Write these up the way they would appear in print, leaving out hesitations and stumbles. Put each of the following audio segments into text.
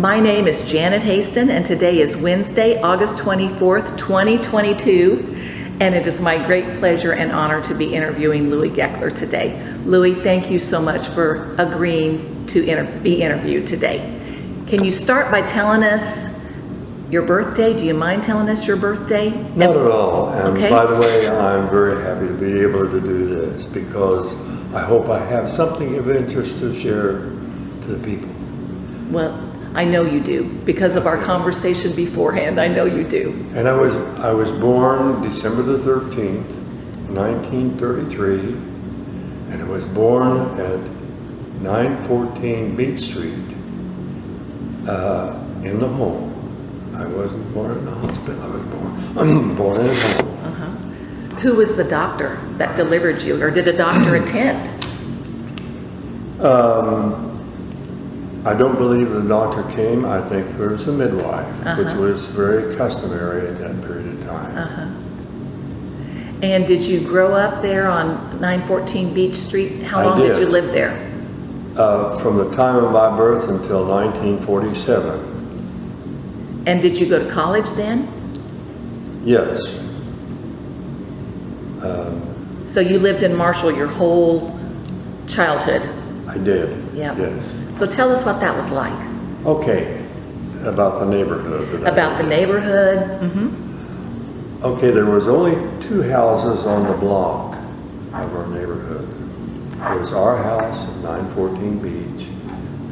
My name is Janet Haston, and today is Wednesday, August 24th, 2022, and it is my great pleasure and honor to be interviewing Louis Goekler today. Louis, thank you so much for agreeing to be interviewed today. Can you start by telling us your birthday? Do you mind telling us your birthday? Not at all. And okay. By the way, I'm very happy to be able to do this because I hope I have something of interest to share to the people. Well, I know you do. Because of our conversation beforehand, I know you do. And I was born December the 13th, 1933, and I was born at 914 Beach Street in the home. I wasn't born in the hospital. I was born in a home. Who was the doctor that delivered you, or did a doctor attend? I don't believe the doctor came. I think there was a midwife, which was very customary at that period of time. And did you grow up there on 914 Beach Street? How long did you live there? From the time of my birth until 1947. And did you go to college then? Yes. So you lived in Marshall your whole childhood? I did. Yeah. Yes. So tell us what that was like. Okay. About the neighborhood. About the neighborhood. Okay, there was only two houses on the block of our neighborhood. There was our house at 914 Beach,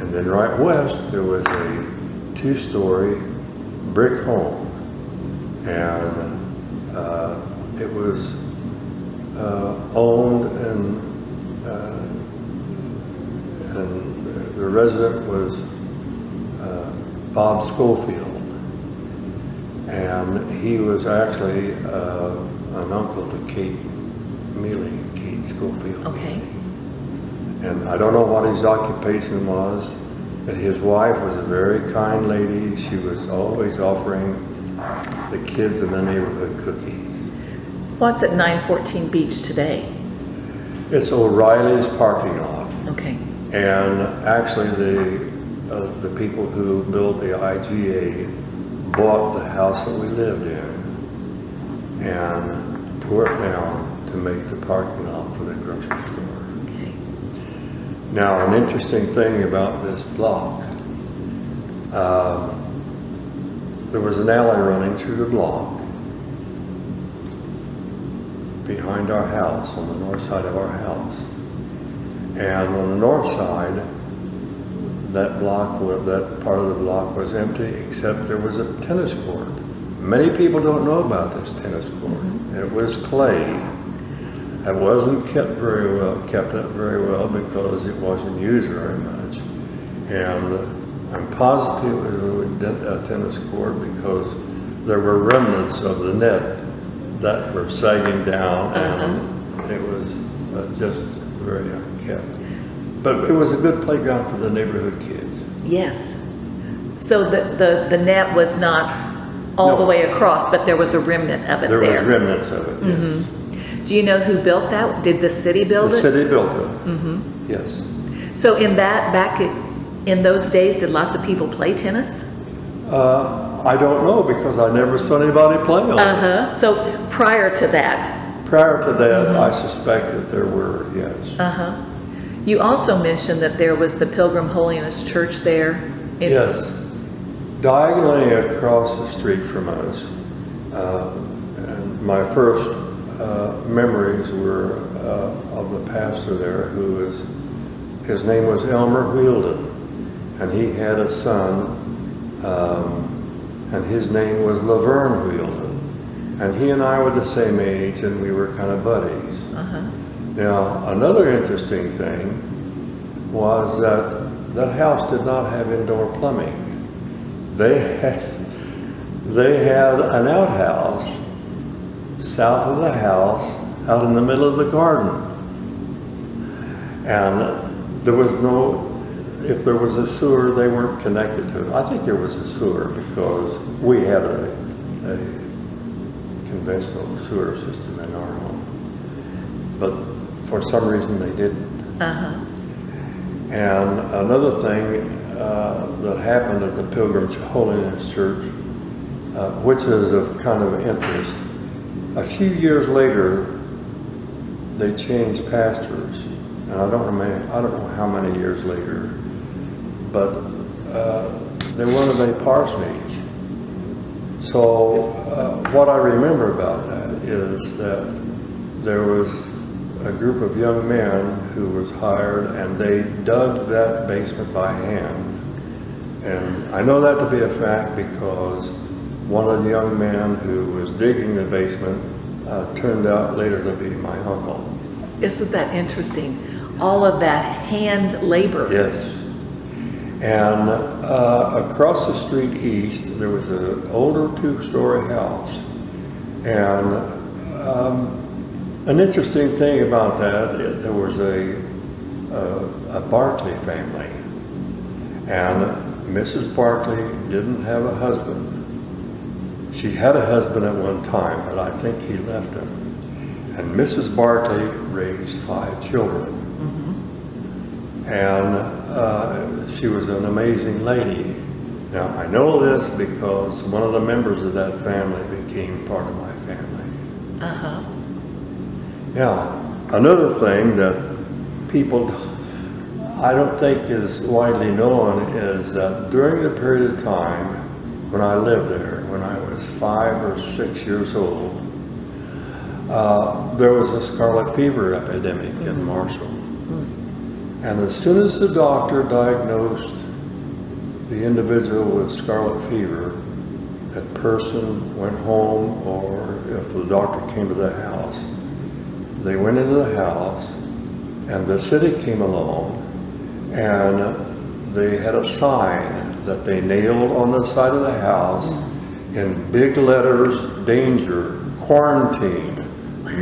and then right west there was a two-story brick home, and it was owned and the resident was Bob Schofield, and he was actually an uncle to Kate Schofield. Okay. And I don't know what his occupation was, but his wife was a very kind lady. She was always offering the kids in the neighborhood cookies. What's at 914 Beach today? It's O'Reilly's parking lot. Okay. And actually the people who built the IGA bought the house that we lived in and tore it down to make the parking lot for the grocery store. Okay. Now, an interesting thing about this block, there was an alley running through the block behind our house, on the north side of our house. And on the north side, that part of the block was empty, except there was a tennis court. Many people don't know about this tennis court. It was clay. It wasn't kept up very well because it wasn't used very much. And I'm positive it was a tennis court because there were remnants of the net that were sagging down, and it was just very unkept. But it was a good playground for the neighborhood kids. Yes. So the net was not all the way across, but there was a remnant of it there. There was remnants of it, yes. Do you know who built that? Did the city build it? The city built it, yes. So back in those days, did lots of people play tennis? I don't know because I never saw anybody play on it. So prior to that? Prior to that, I suspect that there were, yes. You also mentioned that there was the Pilgrim Holiness Church there. Yes. Diagonally across the street from us, and my first memories were of the pastor there his name was Elmer Wheeldon, and he had a son, and his name was Laverne Wheeldon. And he and I were the same age, and we were kind of buddies. Now, another interesting thing was that house did not have indoor plumbing. They had an outhouse south of the house, out in the middle of the garden. And there was if there was a sewer, they weren't connected to it. I think there was a sewer because we had a conventional sewer system in our home. But for some reason they didn't. And another thing, that happened at the Pilgrim Holiness Church, which is of kind of interest. A few years later, they changed pastors, and I don't know how many years later, but they wanted a parsonage. So what I remember about that is that there was a group of young men who was hired, and they dug that basement by hand. And I know that to be a fact because one of the young men who was digging the basement turned out later to be my uncle. Isn't that interesting? All of that hand labor. Yes. And across the street east, there was an older two-story house. And an interesting thing about that, there was a Barclay family. And Mrs. Barclay didn't have a husband. She had a husband at one time, but I think he left him. And Mrs. Barclay raised 5 children. And she was an amazing lady. Now, I know this because one of the members of that family became part of my family. Now, another thing that people, I don't think is widely known is that during the period of time when I lived there, when I was 5 or 6 years old, there was a scarlet fever epidemic in Marshall. And as soon as the doctor diagnosed the individual with scarlet fever, that person went home, or if the doctor came to the house, they went into the house, and the city came along, and they had a sign that they nailed on the side of the house in big letters, danger, quarantine,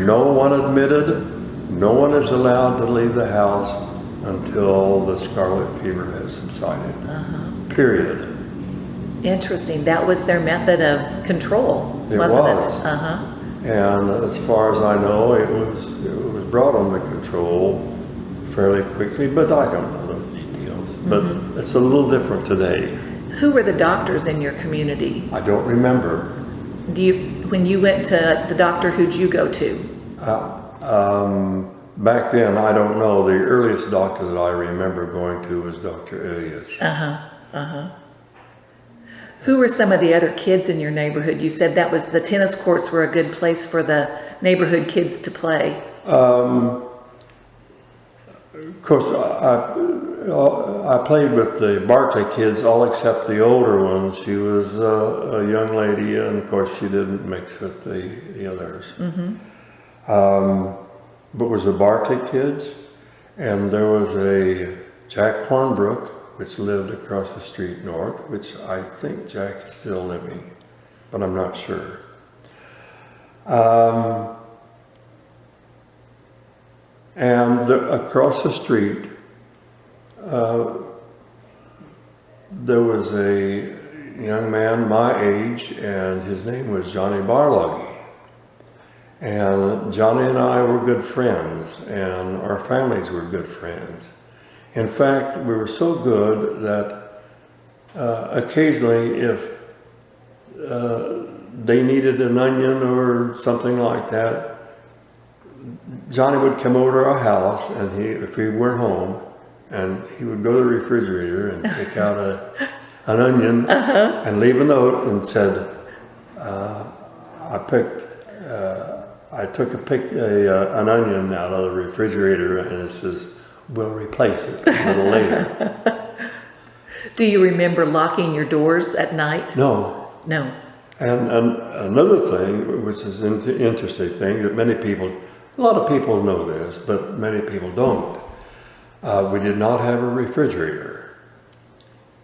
no one admitted, no one is allowed to leave the house until the scarlet fever has subsided, period. Interesting. That was their method of control, It wasn't was. it? And as far as I know, it was brought under control fairly quickly, but I don't know those details. But it's a little different today. Who were the doctors in your community? I don't remember. When you went to the doctor, who'd you go to? Back then, I don't know. The earliest doctor that I remember going to was Dr. Elias. Who were some of the other kids in your neighborhood? You said that was the tennis courts were a good place for the neighborhood kids to play. Of course, I played with the Barclay kids, all except the older one. She was a young lady, and of course, she didn't mix with the others. But was the Barclay kids, and there was a Jack Hornbrook, which lived across the street north, which I think Jack is still living, but I'm not sure. And across the street, there was a young man my age, and his name was Johnny Barloggy. And Johnny and I were good friends, and our families were good friends. In fact, we were so good that occasionally if they needed an onion or something like that, Johnny would come over to our house, and if we weren't home, and he would go to the refrigerator and take out an onion and leave a note and said, I took an onion out of the refrigerator, and it says, we'll replace it a little later. Do you remember locking your doors at night? No. No. And another thing, which is an interesting thing, that a lot of people know this, but many people don't. We did not have a refrigerator.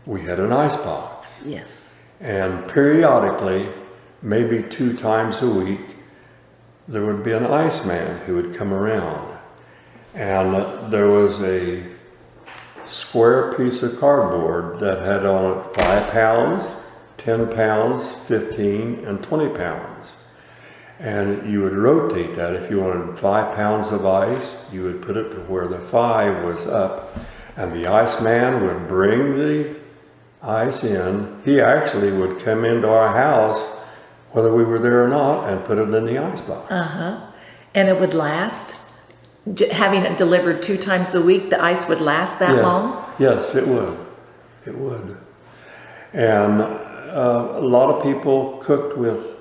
We had an icebox. Yes. And periodically, maybe 2 times a week, there would be an iceman who would come around. And there was a square piece of cardboard that had on it 5 pounds, 10 pounds, 15, and 20 pounds. And you would rotate that. If you wanted 5 pounds of ice, you would put it to where the 5 was up. And the iceman would bring the ice in. He actually would come into our house, whether we were there or not, and put it in the ice box. And it would last? Having it delivered 2 times a week, the ice would last that long? Yes, it would. It would. And a lot of people cooked with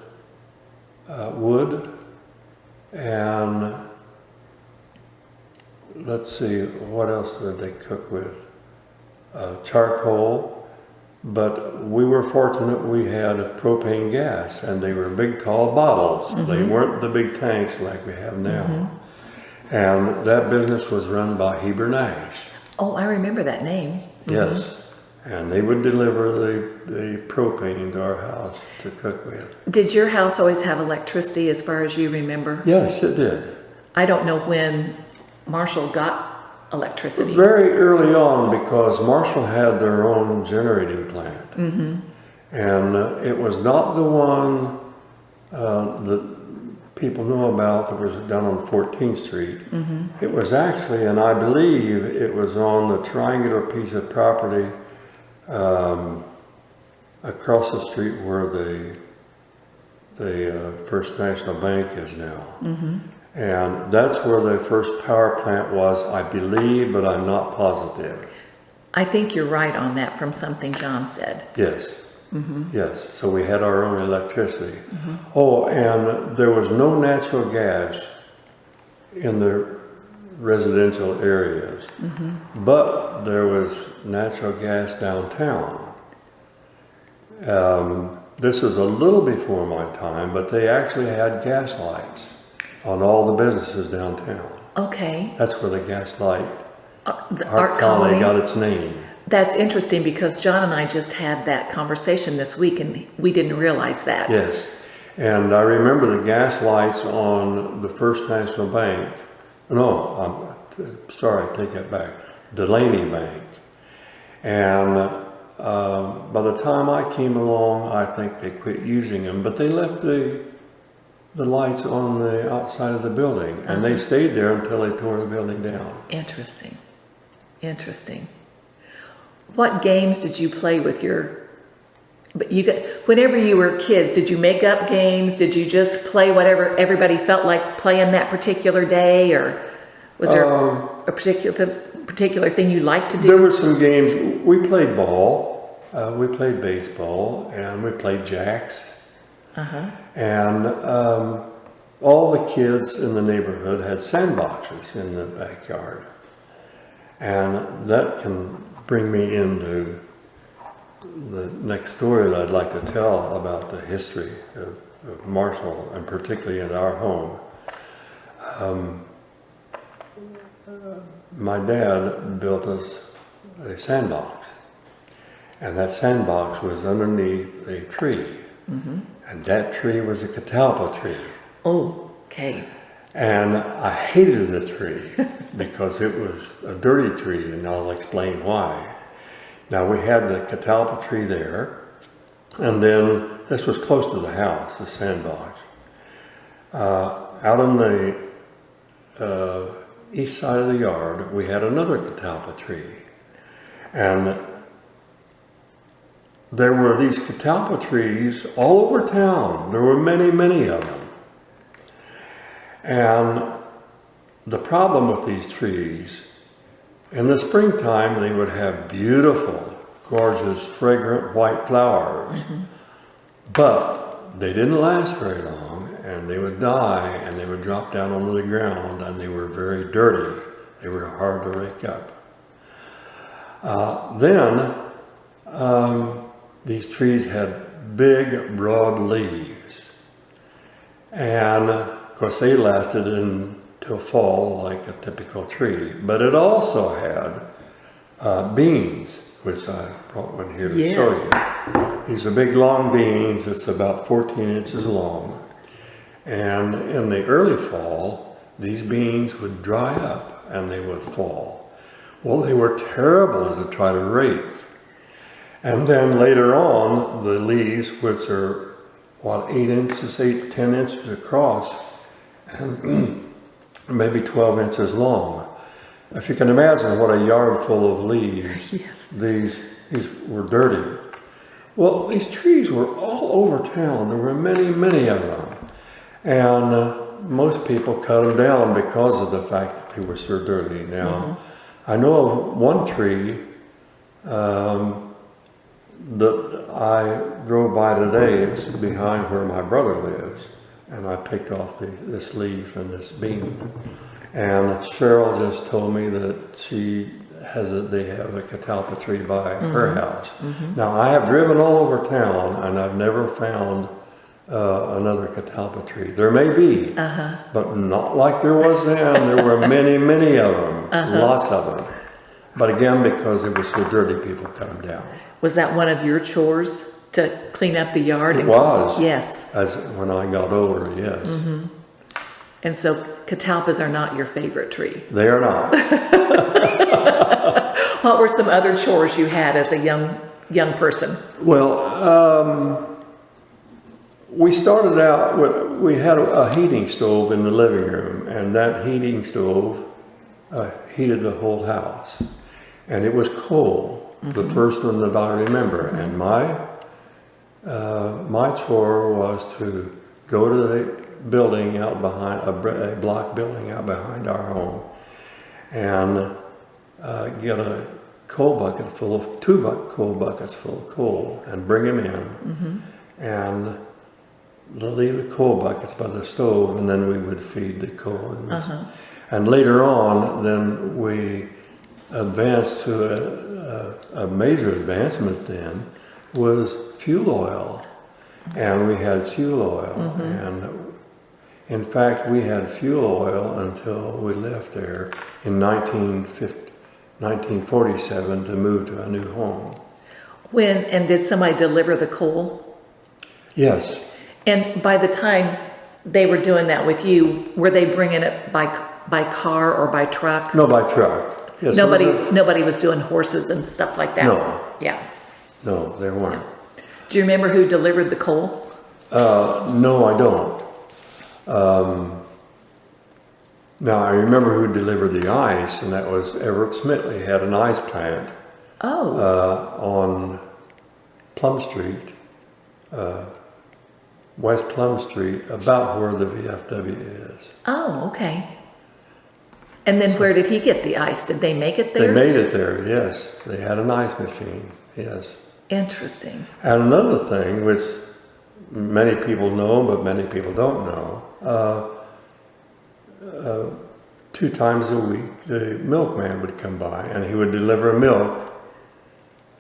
wood and let's see, what else did they cook with? Charcoal. But we were fortunate we had a propane gas, and they were big tall bottles. They weren't the big tanks like we have now. And that business was run by Heber Nash. Oh, I remember that name. Yes. And they would deliver the propane to our house to cook with. Did your house always have electricity as far as you remember? Yes, it did. I don't know when Marshall got electricity. Very early on, because Marshall had their own generating plant. And it was not the one that people know about that was down on 14th Street. It was actually, and I believe it was on the triangular piece of property across the street where the First National Bank is now. And that's where the first power plant was, I believe, but I'm not positive. I think you're right on that from something John said. Yes. Yes. So we had our own electricity. Oh, and there was no natural gas in the residential areas, but there was natural gas downtown. This is a little before my time, but they actually had gas lights on all the businesses downtown. Okay. That's where the Gaslight The Art Colony got its name. That's interesting because John and I just had that conversation this week and we didn't realize that. Yes. And I remember the gas lights on the First National Bank. No, I'm sorry, I take that back. Delaney Bank. And by the time I came along, I think they quit using them, but they left the lights on the outside of the building, and they stayed there until they tore the building down. Interesting. Interesting. What games did you play with whenever you were kids, did you make up games? Did you just play whatever everybody felt like playing that particular day, or was there a particular thing you liked to do? There were some games. We played ball, we played baseball, and we played jacks. And all the kids in the neighborhood had sandboxes in the backyard. And that can bring me into the next story that I'd like to tell about the history of Marshall, and particularly in our home. My dad built us a sandbox, and that sandbox was underneath a tree. And that tree was a catalpa tree. Oh, okay. And I hated the tree because it was a dirty tree, and I'll explain why. Now, we had the catalpa tree there, and then this was close to the house, the sandbox. Out on the east side of the yard, we had another catalpa tree. And there were these catalpa trees all over town. There were many, many of them. And the problem with these trees, in the springtime, they would have beautiful, gorgeous, fragrant white flowers. But they didn't last very long, and they would die, and they would drop down onto the ground, and they were very dirty. They were hard to rake up. These trees had big, broad leaves. And of course, they lasted until fall like a typical tree. But it also had beans, which I brought one here to show you. These are big, long beans. It's about 14 inches long. And in the early fall, these beans would dry up and they would fall. Well, they were terrible to try to rake. And then later on, the leaves, which are, 8 to 10 inches across, and maybe 12 inches long. if you can imagine what a yard full of leaves, Yes. these were dirty. Well, these trees were all over town. There were many, many of them. And most people cut them down because of the fact that they were so dirty. Now, I know of one tree that I drove by today. It's behind where my brother lives. And I picked off this leaf and this beam. And Cheryl just told me that they have a catalpa tree by her house. Now, I have driven all over town and I've never found another catalpa tree. There may be, but not like there was then. There were many, many of them, lots of them. But again, because it was so dirty, people cut them down. Was that one of your chores to clean up the yard? It was. Yes. As when I got older, yes. And so catalpas are not your favorite tree. They are not. What were some other chores you had as a young person? Well, we started out with, we had a heating stove in the living room, and that heating stove heated the whole house. And it was coal, the first one that I remember. And my chore was to go to the building out behind, a block building out behind our home, and get a coal bucket full of, coal buckets full of coal, and bring them in, and leave the coal buckets by the stove, and then we would feed the coal in this. And later on, then we advanced to a major advancement then was fuel oil. And we had fuel oil. And in fact, we had fuel oil until we left there in 1947 to move to a new home. And did somebody deliver the coal? Yes. And by the time they were doing that with you, were they bringing it by car or by truck? No, by truck. Yes, Nobody was doing horses and stuff like that? No. Yeah. No, they weren't. Do you remember who delivered the coal? No, I don't. Now, I remember who delivered the ice, and that was Everett Smitley. He had an ice plant on Plum Street, West Plum Street, about where the VFW is. Oh, okay. And then where did he get the ice? Did they make it there? They made it there, yes. They had an ice machine, yes. Interesting. And another thing, which many people know, but many people don't know, 2 times a week, the milkman would come by, and he would deliver milk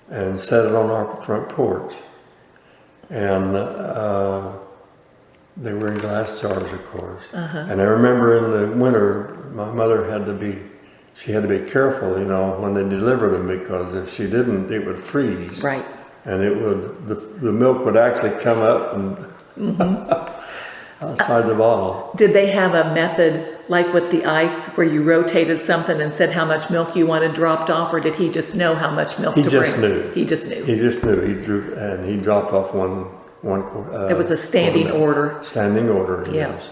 and set it on our front porch. And they were in glass jars, of course. And I remember in the winter, my mother had to be careful, you know, when they delivered them, because if she didn't, it would freeze. Right. And it would, the milk would actually come up and outside the bottle. Did they have a method like with the ice where you rotated something and said how much milk you wanted dropped off, or did he just know how much milk to bring? He just knew. He just knew. He just knew. He drew, and he dropped off one. It was a standing order. Standing order. Yeah. Yes.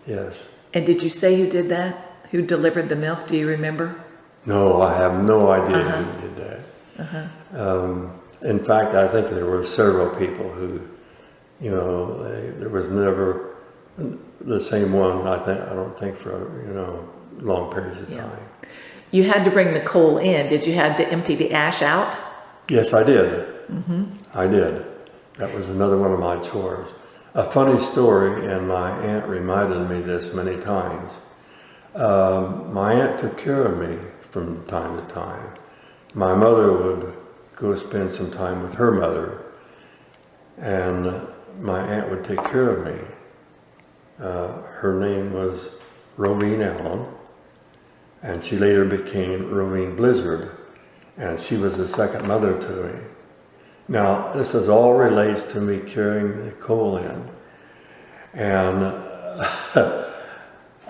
Yes. And did you say who did that? Who delivered the milk? Do you remember? No, I have no idea who did that. In fact, I think there were several people who, you know, there was never the same one. I don't think for long periods of time. You had to bring the coal in. Did you have to empty the ash out? Yes, I did. I did. That was another one of my chores. A funny story, and my aunt reminded me this many times. My aunt took care of me from time to time. My mother would go spend some time with her mother, and my aunt would take care of me. Her name was Rovine Allen, and she later became Rovine Blizzard, and she was the second mother to me. Now, this all relates to me carrying the coal in, and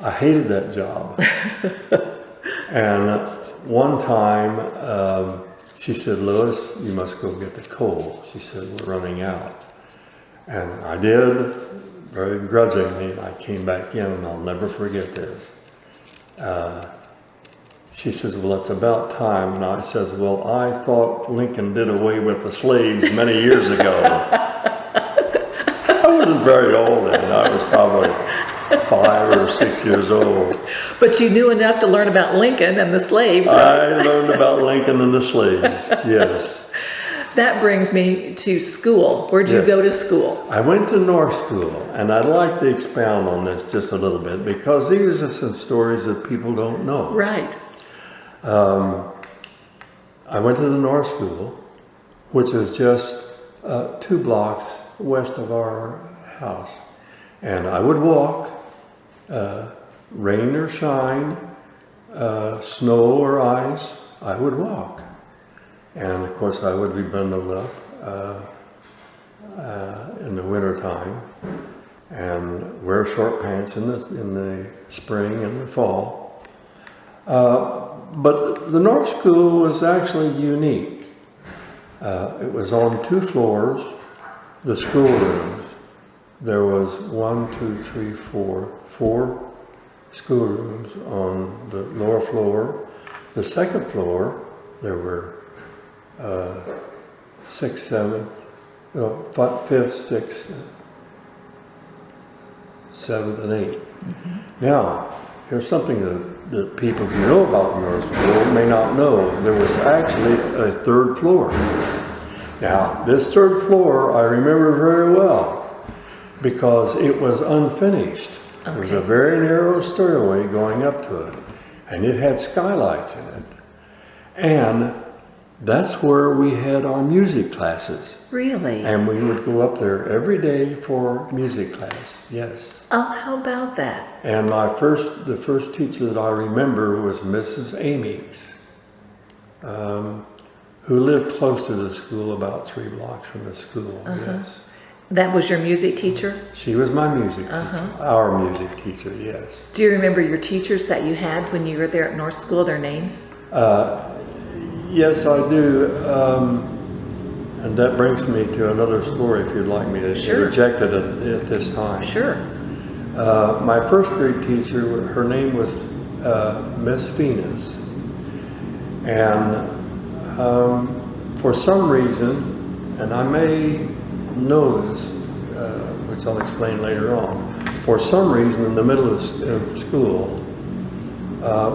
I hated that job. And one time, she said, "Louis, you must go get the coal." She said, "We're running out." And I did, very grudgingly, and I came back in, and I'll never forget this. She says, well, it's about time. And I says, well, I thought Lincoln did away with the slaves many years ago. I wasn't very old then. I was probably 5 or 6 years old. But you knew enough to learn about Lincoln and the slaves, right? I learned about Lincoln and the slaves, yes. That brings me to school. Where'd you go to school? I went to North School, and I'd like to expound on this just a little bit because these are some stories that people don't know. Right. I went to the North School, which is just 2 blocks west of our house. And I would walk, rain or shine, snow or ice, I would walk. And of course I would be bundled up in the winter time and wear short pants in the spring and the fall. But the North School was actually unique. It was on 2 floors, the schoolrooms. There was 4 schoolrooms on the lower floor. The second floor, there were 5th, 6th, 7th, and 8th. Mm-hmm. Now, here's something that people who know about the North School may not know. There was actually a 3rd floor. Now, this 3rd floor I remember very well because it was unfinished. Okay. There was a very narrow stairway going up to it, and it had skylights in it. And that's where we had our music classes. Really? And we would go up there every day for music class, yes. Oh, how about that? And the first teacher that I remember was Mrs. Amix, who lived close to the school, about 3 blocks from the school, yes. That was your music teacher? She was my music teacher, our music teacher, yes. Do you remember your teachers that you had when you were there at North School, their names? Yes, I do. And that brings me to another story, if you'd like me to interject it at this time. Sure. My first grade teacher, her name was Miss Venus. And for some reason, and I may know this, which I'll explain later on, for some reason in the middle of school,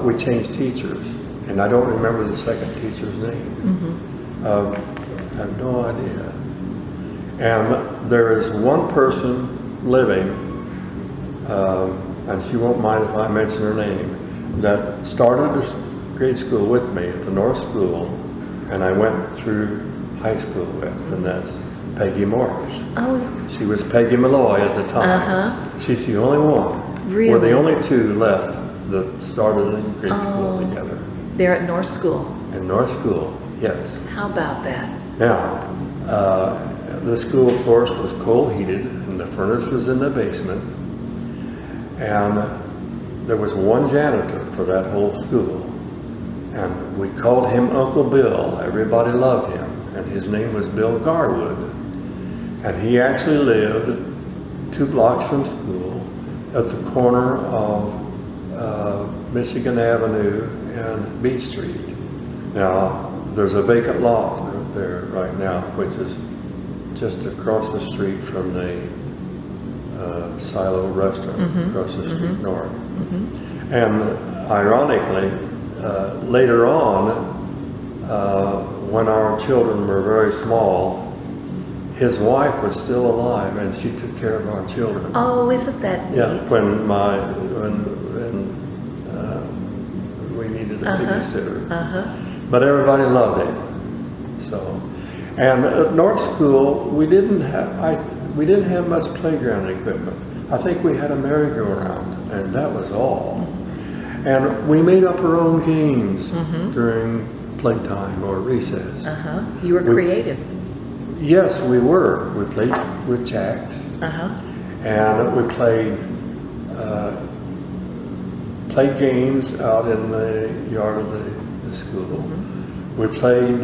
we changed teachers. And I don't remember the second teacher's name. Mm-hmm. I have no idea. And there is one person living, and she won't mind if I mention her name, that started grade school with me at the North School, and I went through high school with, and that's Peggy Morris. Oh. She was Peggy Malloy at the time. She's the only one. Really? We're the only 2 left that started in grade school together. There at North School? In North School, yes. How about that? Now, the school, of course, was coal heated, and the furnace was in the basement. And there was one janitor for that whole school. And we called him Uncle Bill. Everybody loved him. And his name was Bill Garwood. And he actually lived 2 blocks from school at the corner of Michigan Avenue and Beach Street. Now, there's a vacant lot there right now, which is just across the street from the Silo restaurant, across the street north. And ironically, later on, when our children were very small, his wife was still alive, and she took care of our children. Oh, isn't that neat? Yeah, when we needed a babysitter. But everybody loved him. So, and at North School, we didn't have much playground equipment. I think we had a merry-go-round, and that was all. And we made up our own games during playtime or recess. You were creative. Yes, we were. We played with jacks. And we played games out in the yard of the school. We played,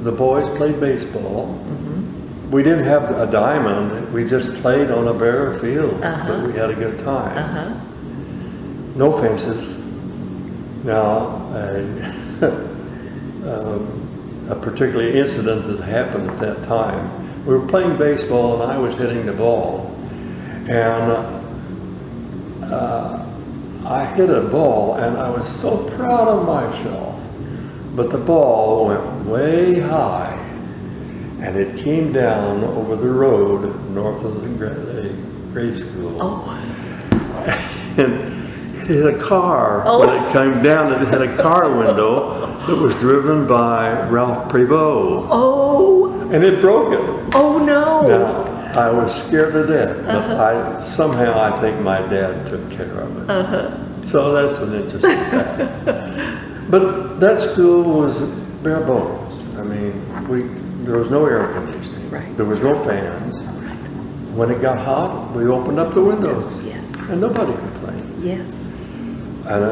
the boys played baseball. We didn't have a diamond. We just played on a bare field, but we had a good time. No fences. Now, a particular incident that happened at that time, we were playing baseball and I was hitting the ball. And I hit a ball and I was so proud of myself. But the ball went way high and it came down over the road north of the grade school. Oh. And it hit a car. Oh. When it came down, it hit a car window that was driven by Ralph Prevost. Oh. And it broke it. Oh no. Now, I was scared to death, but somehow I think my dad took care of it. So that's an interesting fact. But that school was bare bones. I mean, there was no air conditioning. Right. There was no fans. Right. When it got hot, we opened up the windows. Yes. And nobody complained. Yes. And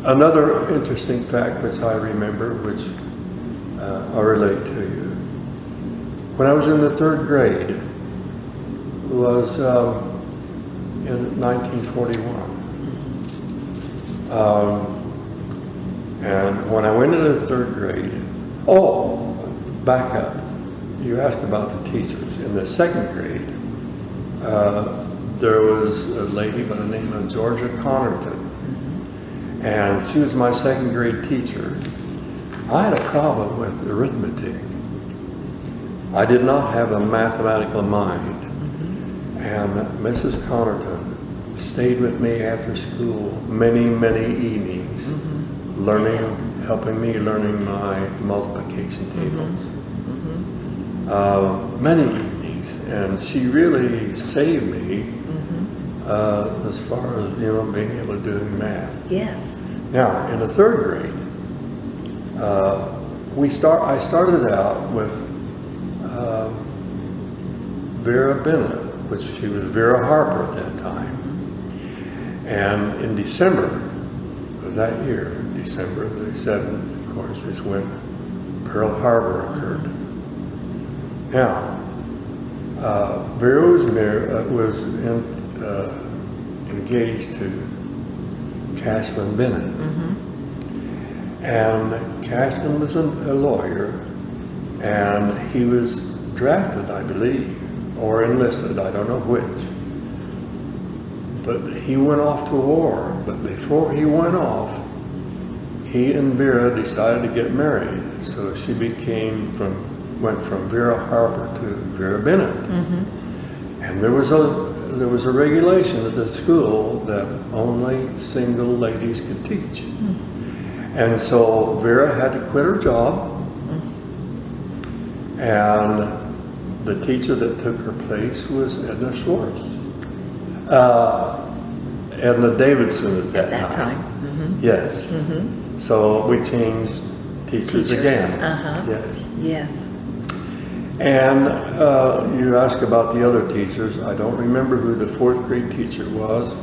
another interesting fact which I remember, which I relate to you. When I was in the 3rd grade, was in 1941. And when I went into the 3rd grade, back up. You asked about the teachers. In the 2nd grade, there was a lady by the name of Georgia Connerton. And she was my 2nd grade teacher. I had a problem with arithmetic. I did not have a mathematical mind. And Mrs. Connerton stayed with me after school many, many evenings, helping me learning my multiplication tables. Many evenings, and she really saved me as far as being able to do math. Yes. Now, in the 3rd grade, I started out with Vera Bennett, which she was Vera Harper at that time. And in December of that year, December the 7th, of course, is when Pearl Harbor occurred. Now, Vera was engaged to Cashlin Bennett. And Cashlin was a lawyer, and he was drafted, I believe, or enlisted, I don't know which. But he went off to war, but before he went off, he and Vera decided to get married. So she went from Vera Harper to Vera Bennett. And there was a regulation at the school that only single ladies could teach. And so Vera had to quit her job, and the teacher that took her place was Edna Schwartz. Edna Davidson at that time. Yes. So we changed teachers again. Yes. Yes. And you ask about the other teachers. I don't remember who the 4th grade teacher was.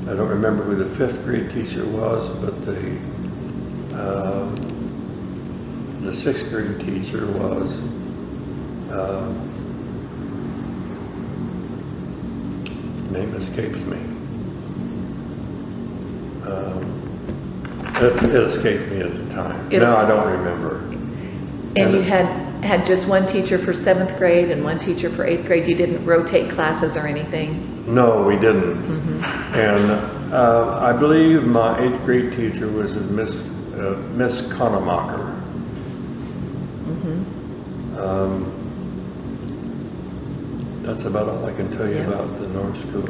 I don't remember who the 5th grade teacher was, but the 6th grade teacher was name escapes me. It escaped me at the time. No, I don't remember. And you had just one teacher for 7th grade and one teacher for 8th grade. You didn't rotate classes or anything? No, we didn't. And I believe my 8th grade teacher was Miss Conemacher. That's about all I can tell you about the North School.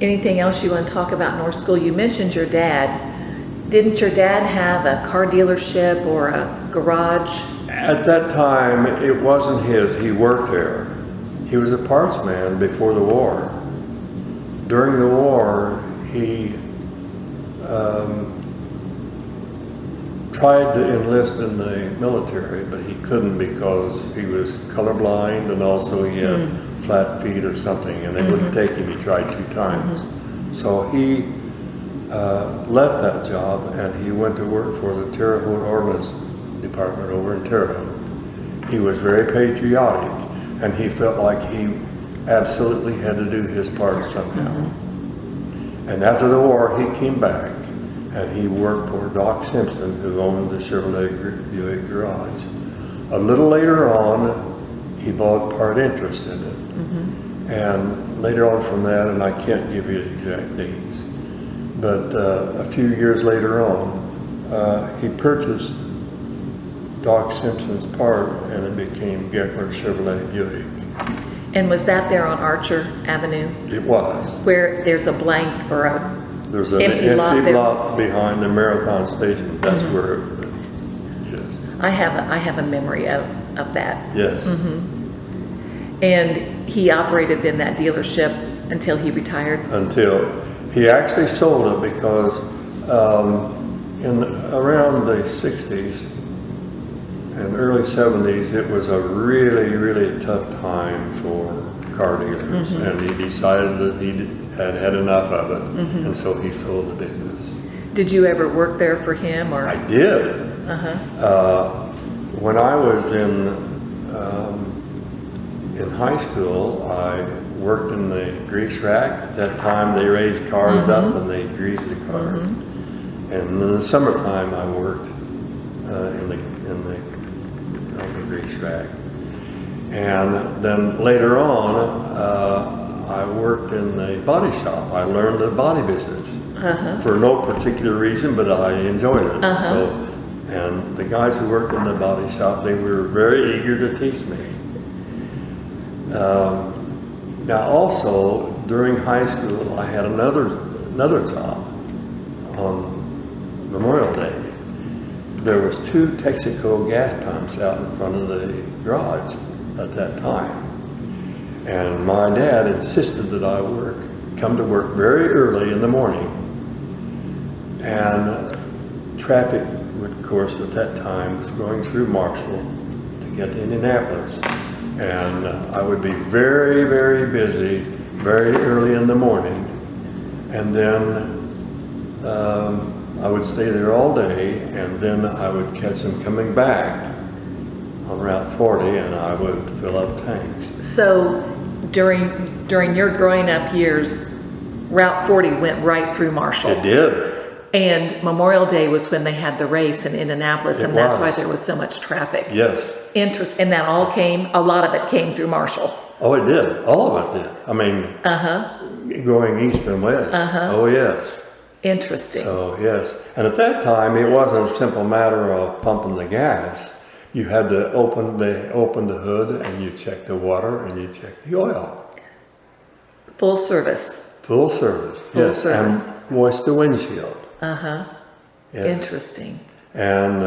Anything else you want to talk about North School? You mentioned your dad. Didn't your dad have a car dealership or a garage? At that time, it wasn't his. He worked there. He was a parts man before the war. During the war, he tried to enlist in the military, but he couldn't because he was colorblind and also he had flat feet or something, and they wouldn't take him. He tried 2 times. So he left that job and he went to work for the Terre Haute Ordnance Department over in Terre Haute. He was very patriotic and he felt like he absolutely had to do his part somehow. And after the war, he came back and he worked for Doc Simpson, who owned the Chevrolet Buick garage. A little later on, he bought part interest in it. And later on from that, and I can't give you the exact dates, but a few years later on, he purchased Doc Simpson's part, and it became Goekler Chevrolet Buick. And was that there on Archer Avenue, It was. where there's a blank or a There's an empty lot empty there? lot behind the Marathon station. That's where it is. I have a memory of that. Yes. And he operated in that dealership until he retired. Until he actually sold it because in around the 60s and early 70s, it was a really, really tough time for car dealers. And he decided that he had had enough of it. And so he sold the business. Did you ever work there for him, or? I did. When I was in high school, I worked in the grease rack. At that time, they raised cars up and they greased the car. And in the summertime, I worked on the grease rack. And then later on, I worked in the body shop. I learned the body business for no particular reason, but I enjoyed it. So, and the guys who worked in the body shop, they were very eager to teach me. Now also, during high school, I had another job on Memorial Day. There was 2 Texaco gas pumps out in front of the garage at that time. And my dad insisted that I come to work very early in the morning. And traffic, of course, at that time was going through Marshall to get to Indianapolis. And I would be very, very busy very early in the morning. And then I would stay there all day, and then I would catch them coming back on Route 40, and I would fill up tanks. So during your growing up years, Route 40 went right through Marshall. It did. And Memorial Day was when they had the race in Indianapolis, and that's why was. there was so much traffic. Yes. And that a lot of it came through Marshall. Oh, it did. All of it did. I mean, going east and west. Oh, yes. Interesting. So, yes. And at that time, it wasn't a simple matter of pumping the gas. You had to open the hood, and you check the water, and you check the oil. Full service. Full service. Full Yes. service. And wash the windshield. Yes. Interesting. And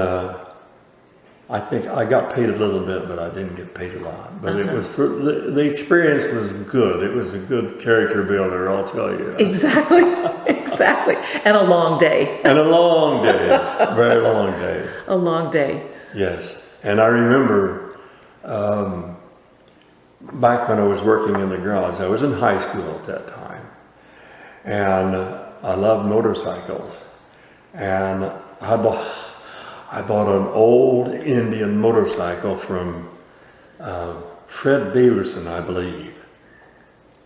I think I got paid a little bit, but I didn't get paid a lot. But it was the experience was good. It was a good character builder, I'll tell you. Exactly. Exactly. And a long day. And a long day, very long day. A long day. Yes. And I remember back when I was working in the garage, I was in high school at that time. And I loved motorcycles. And I bought an old Indian motorcycle from Fred Davidson, I believe.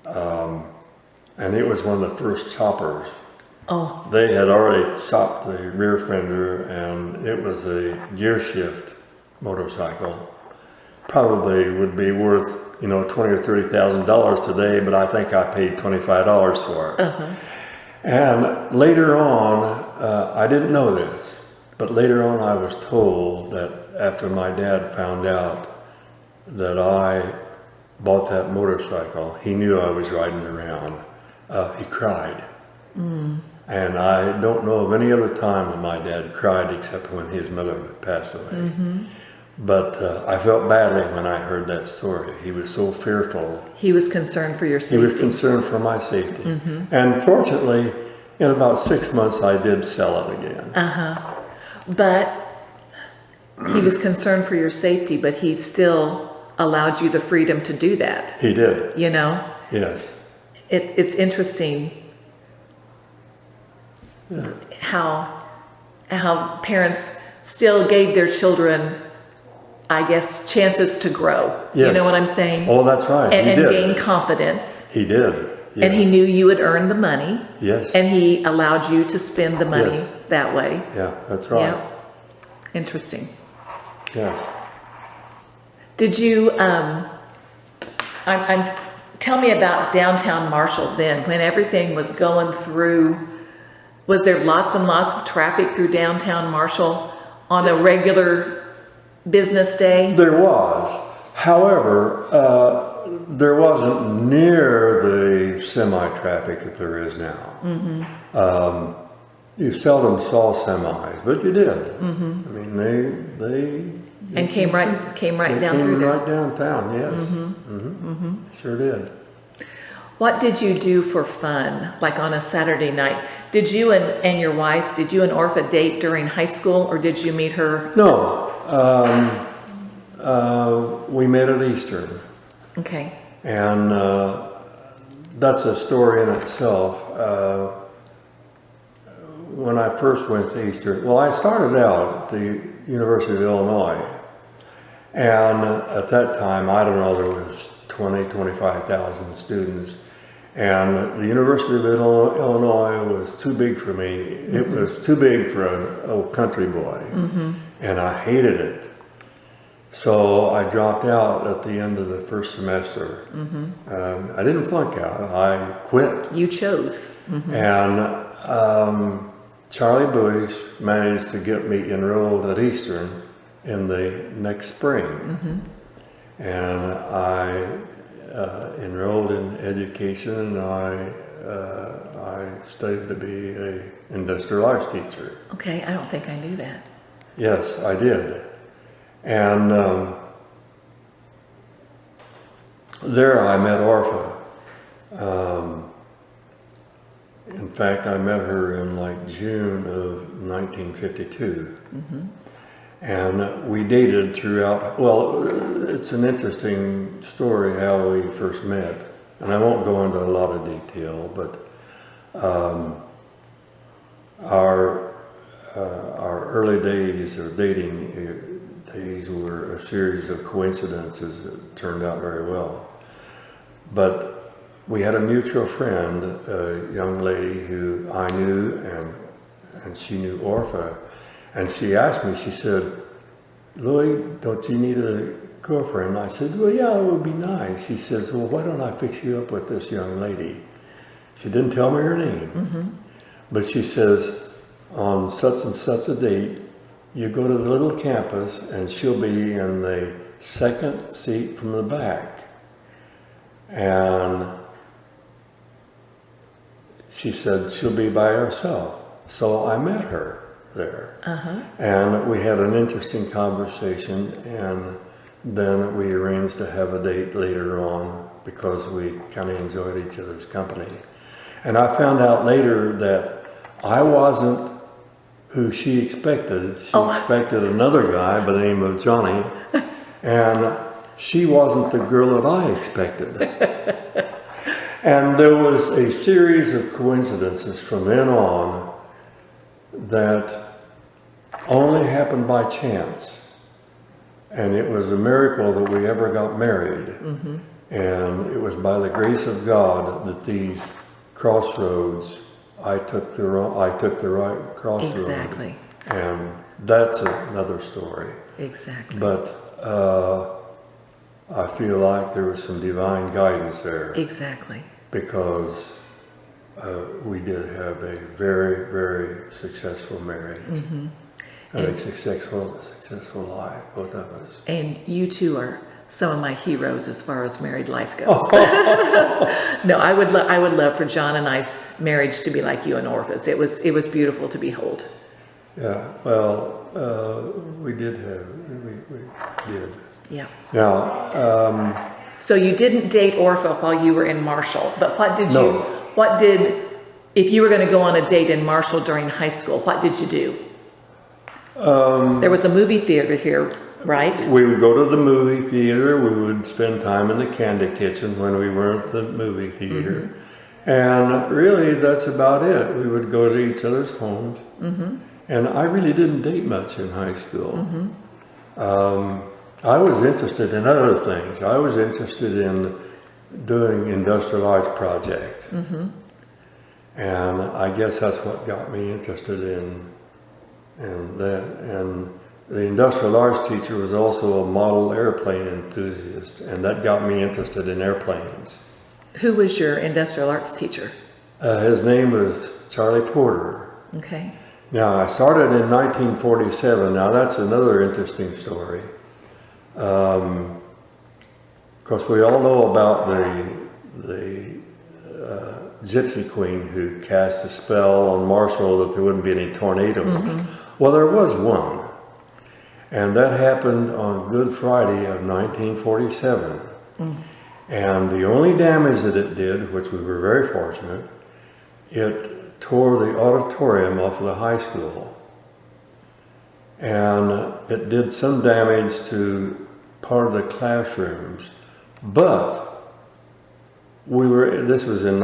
And it was one of the first choppers. Oh. They had already chopped the rear fender, and it was a gear shift motorcycle. Probably would be worth, $20,000 or $30,000 today, but I think I paid $25 for it. And later on, I didn't know this, but later on I was told that after my dad found out that I bought that motorcycle, he knew I was riding around, he cried. And I don't know of any other time that my dad cried except when his mother passed away. But I felt badly when I heard that story. He was so fearful. He was concerned for your safety. He was concerned for my safety. And fortunately, in about 6 months, I did sell it again. But he was concerned for your safety, but he still allowed you the freedom to do that. He did. Yes. It's interesting how parents still gave their children, I guess, chances to grow. Yes. You know what I'm saying? Oh, that's right. And he did. gain confidence. He did. And he Yes. knew you would earn the money. Yes. And he allowed you to spend the money Yes. that way. Yeah, that's right. Yeah. Interesting. Yes. Did you, tell me about downtown Marshall then, when everything was going through. Was there lots and lots of traffic through downtown Marshall on a regular business day? There was. However, there wasn't near the semi-traffic that there is now. Mm-hmm. You seldom saw semis, but you did. Mm-hmm. I mean, they And came right down through there. Came right downtown, yes. Mm-hmm. Mm-hmm. Mm-hmm. Sure did. What did you do for fun, like on a Saturday night? Did you and your wife, did you and Orpha date during high school, or did you meet her? No. We met at Eastern. Okay. And that's a story in itself. When I first went to Eastern, well, I started out at the University of Illinois. And at that time, I don't know, there was 25,000 students. And the University of Illinois was too big for me. Mm-hmm. It was too big for a country boy. Mm-hmm. And I hated it. So I dropped out at the end of the first semester. Mm-hmm. I didn't flunk out, I quit. You chose. Mm-hmm. And Charlie Bush managed to get me enrolled at Eastern in the next spring. Mm-hmm. And I enrolled in education, and I studied to be an industrial arts teacher. Okay, I don't think I knew that. Yes, I did. And there I met Orpha. In fact, I met her in like June of 1952. Mm-hmm. And we dated throughout. Well, it's an interesting story how we first met. And I won't go into a lot of detail, but our early days of dating days were a series of coincidences that turned out very well. But we had a mutual friend, a young lady who I knew, and she knew Orpha. And she asked me, she said, "Louis, don't you need a girlfriend?" I said, "Well, yeah, it would be nice." She says, "Well, why don't I fix you up with this young lady?" She didn't tell me her name. Mm-hmm. But she says, "On such and such a date, you go to the little campus and she'll be in the second seat from the back." And she said she'll be by herself. So I met her there. Uh-huh. And we had an interesting conversation, and then we arranged to have a date later on because we kind of enjoyed each other's company. And I found out later that I wasn't who she expected. She expected another guy by the name of Johnny, and she wasn't the girl that I expected. And there was a series of coincidences from then on that only happened by chance. And it was a miracle that we ever got married. Mm-hmm. And it was by the grace of God that these crossroads, I took the right crossroad. Exactly. And that's another story. Exactly. But I feel like there was some divine guidance there. Exactly. Because we did have a very, very successful marriage. Mm-hmm. And a successful life, both of us. And you two are some of my heroes as far as married life goes. No, I would love for John and I's marriage to be like you and Orpha's. It was beautiful to behold. Yeah, well, we did. Yeah. Now. So you didn't date Orpha while you were in Marshall, but if you were going to go on a date in Marshall during high school, what did you do? There was a movie theater here, right? We would go to the movie theater. We would spend time in the candy kitchen when we weren't at the movie theater. Mm-hmm. And really, that's about it. We would go to each other's homes. Mm-hmm. And I really didn't date much in high school. Mm-hmm. I was interested in other things. I was interested in doing industrial arts projects. And I guess that's what got me interested in that. And the industrial arts teacher was also a model airplane enthusiast, and that got me interested in airplanes. Who was your industrial arts teacher? His name was Charlie Porter. Okay. Now, I started in 1947. Now, that's another interesting story. Of course, we all know about the Gypsy Queen who cast a spell on Marshall that there wouldn't be any tornadoes. Well, there was one. And that happened on Good Friday of 1947. And the only damage that it did, which we were very fortunate, it tore the auditorium off of the high school. And it did some damage to part of the classrooms. But this was in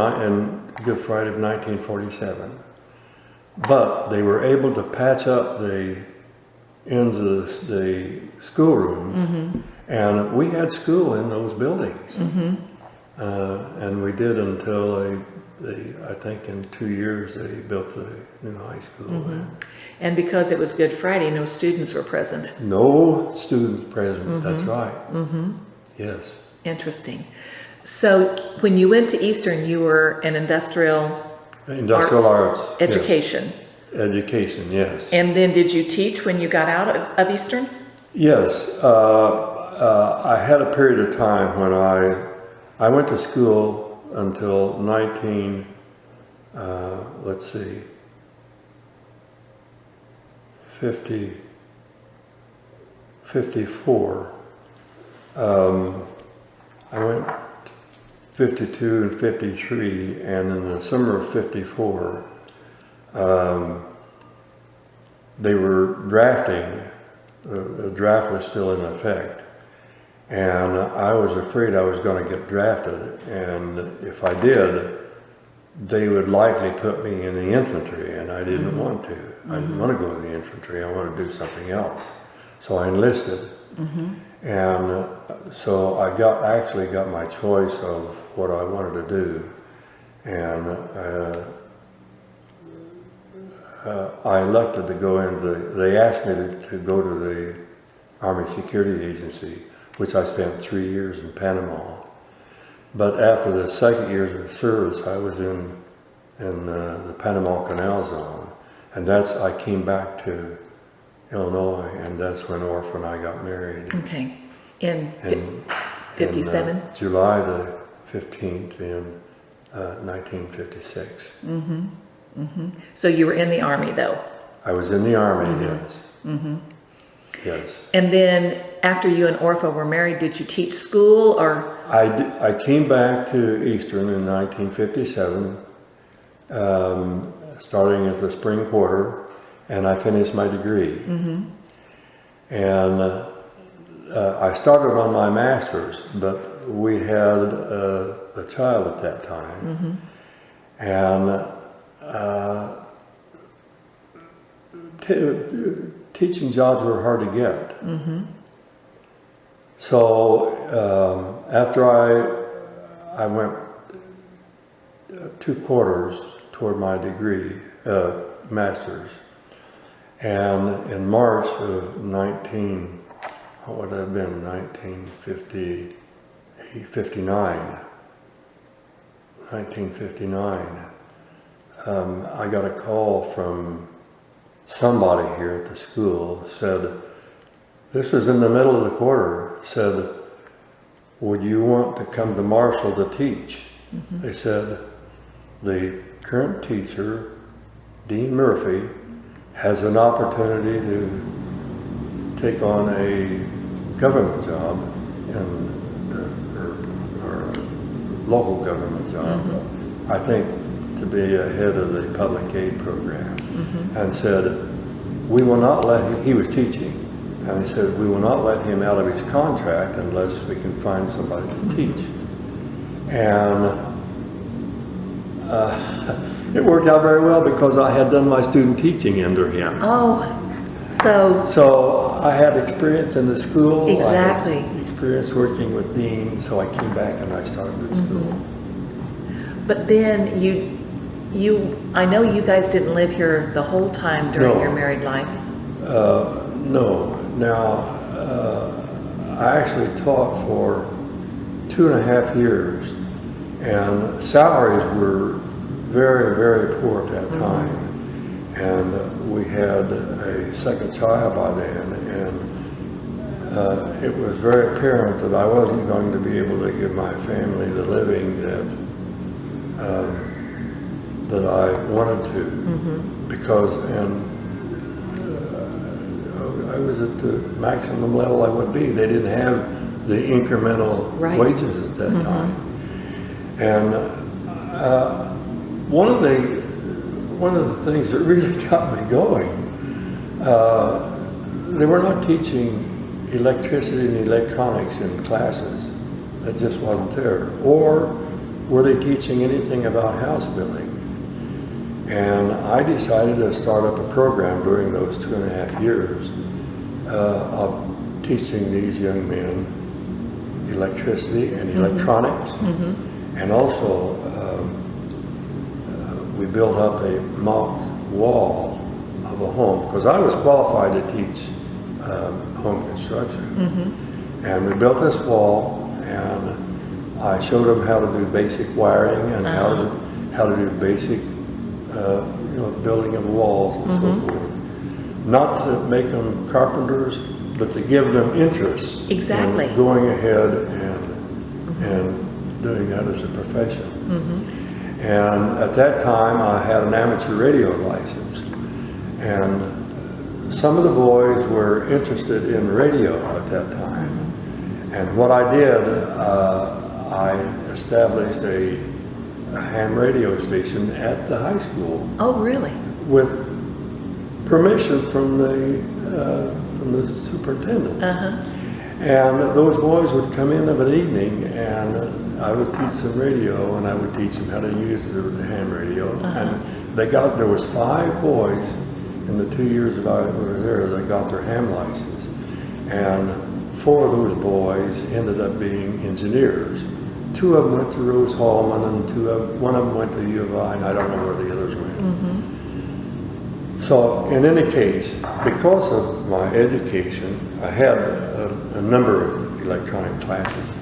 Good Friday of 1947. But they were able to patch up the ends of the schoolrooms, and we had school in those buildings. And we did until I think in 2 years they built the new high school. And because it was Good Friday, no students were present. No students present, that's right. Yes. Interesting. So when you went to Eastern, you were an industrial arts education. Yes. Education, yes. And then did you teach when you got out of Eastern? Yes. I had a period of time when I went to school until 54. I went 52 and 53, and in the summer of 54, they were drafting. The draft was still in effect, and I was afraid I was going to get drafted, and if I did, they would likely put me in the infantry, and I didn't want to. I didn't want to go in the infantry. I wanted to do something else. So I enlisted, and so I actually got my choice of what I wanted to do, and I elected to go into. They asked me to go to the Army Security Agency, which I spent 3 years in Panama. But after the second year of service, I was in the Panama Canal Zone, and I came back to Illinois, and that's when Orpha and I got married. Okay. In 57? July the 15th in 1956. So you were in the Army, though? I was in the Army, yes. Yes. And then after you and Orpha were married, did you teach school, or? I came back to Eastern in 1957, starting at the spring quarter, and I finished my degree. And I started on my master's, but we had a child at that time, and teaching jobs were hard to get. So after I went 2 quarters toward my degree, master's, and in March of 1959, I got a call from somebody here at the school, said, this was in the middle of the quarter, said, would you want to come to Marshall to teach? They said, the current teacher, Dean Murphy, has an opportunity to take on a government job, or a local government job, I think to be a head of the public aid program, and said, we will not let him, he was teaching, and he said, we will not let him out of his contract unless we can find somebody to teach. And it worked out very well because I had done my student teaching under him. Oh, So I had experience in the school. Exactly. I had experience working with Dean, so I came back and I started the school. But then I know you guys didn't live here the whole time during No. your married life. No. Now, I actually taught for 2.5 years, and salaries were very, very poor at that time. And we had a second child by then, and it was very apparent that I wasn't going to be able to give my family the living that I wanted to, because I was at the maximum level I would be. They didn't have the incremental wages at that time. And one of the things that really got me going, they were not teaching electricity and electronics in classes. That just wasn't there. Or were they teaching anything about house building? And I decided to start up a program during those 2.5 years of teaching these young men electricity and electronics. And also we built up a mock wall of a home, because I was qualified to teach home construction. And we built this wall, and I showed them how to do basic wiring and how to do basic building of walls and so forth. Not to make them carpenters, but to give them interest in going ahead and doing that as a profession. And at that time, I had an amateur radio license, and some of the boys were interested in radio at that time. And what I did, I established a ham radio station at the high school. Oh, really? With permission from the superintendent. And those boys would come in of an evening, and I would teach them radio, and I would teach them how to use the ham radio. And there was 5 boys in the 2 years that I was there that got their ham license. And 4 of those boys ended up being engineers. 2 of them went to Rose Hallman, and one of them went to U of I, and I don't know where the others went. So in any case, because of my education, I had a number of electronic classes.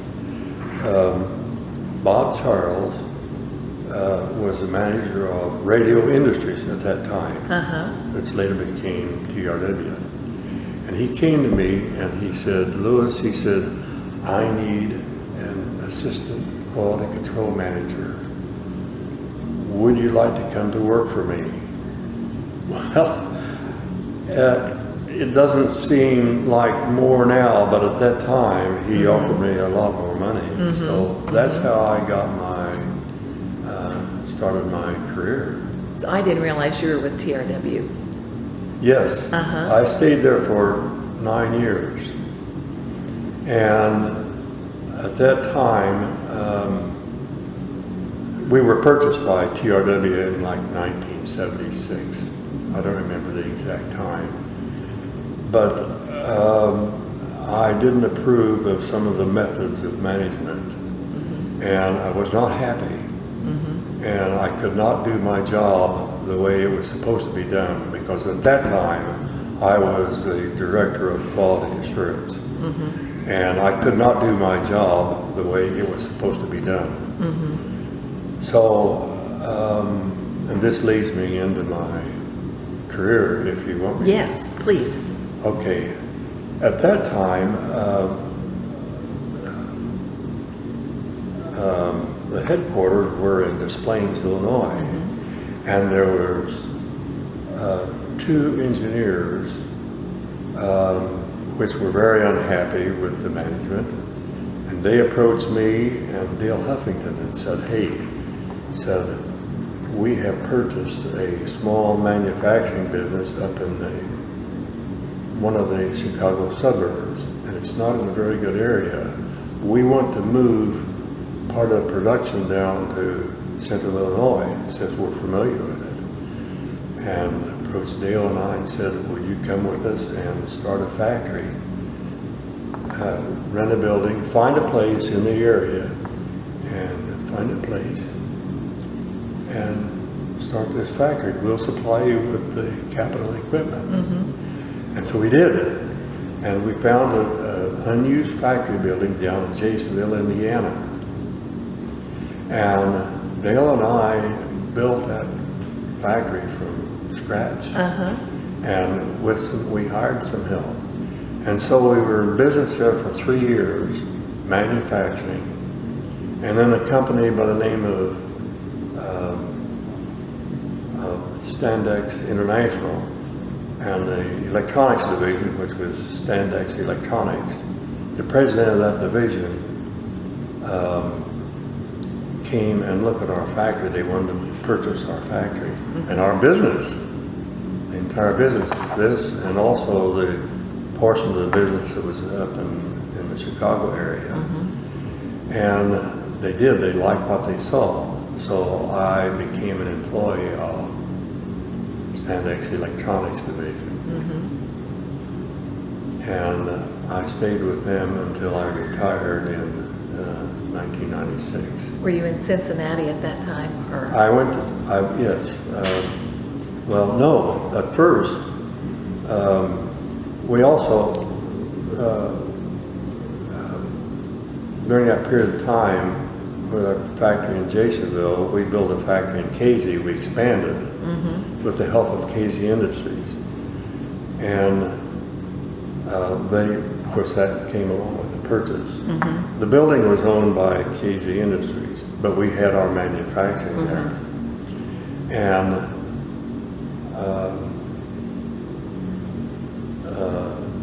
Bob Charles was the manager of Radio Industries at that time, which later became TRW. And he came to me and he said, Lewis, he said, I need an assistant quality control manager. Would you like to come to work for me? Well, it doesn't seem like more now, but at that time he offered me a lot more money. So that's how I got started my career. So I didn't realize you were with TRW. Yes, I stayed there for 9 years. And at that time, we were purchased by TRW in like 1976. I don't remember the exact time. But I didn't approve of some of the methods of management. And I was not happy. And I could not do my job the way it was supposed to be done, because at that time I was the director of quality assurance. And I could not do my job the way it was supposed to be done. So, and this leads me into my career, if you want me. Yes, please. Okay. At that time, the headquarters were in Des Plaines, Illinois, and there was 2 engineers which were very unhappy with the management, and they approached me and Dale Huffington and said, hey, we have purchased a small manufacturing business up in one of the Chicago suburbs, and it's not in a very good area. We want to move part of production down to Central Illinois, since we're familiar with it. And approached Dale and I and said, "Will you come with us and start a factory? Rent a building, find a place in the area, and find a place and start this factory. We'll supply you with the capital equipment." Mm-hmm. And so we did it. And we found an unused factory building down in Jasonville, Indiana. And Dale and I built that factory from scratch. Uh-huh. And we hired some help. And so we were in business there for 3 years, manufacturing. And then a company by the name of Standex International and the electronics division, which was Standex Electronics, the president of that division came and looked at our factory. They wanted to purchase our factory and our business, the entire business, this and also the portion of the business that was up in the Chicago area. Mm-hmm. And they did, they liked what they saw. So I became an employee of Standex Electronics division. Mm-hmm. And I stayed with them until I retired in 1996. Were you in Cincinnati at that time? Or? I went to, yes. Well, no, at first, we also, during that period of time, with our factory in Jasonville, we built a factory in Casey. We expanded with the help of Casey Industries. And they, of course, that came along with the purchase. Mm-hmm. The building was owned by Casey Industries, but we had our manufacturing there. And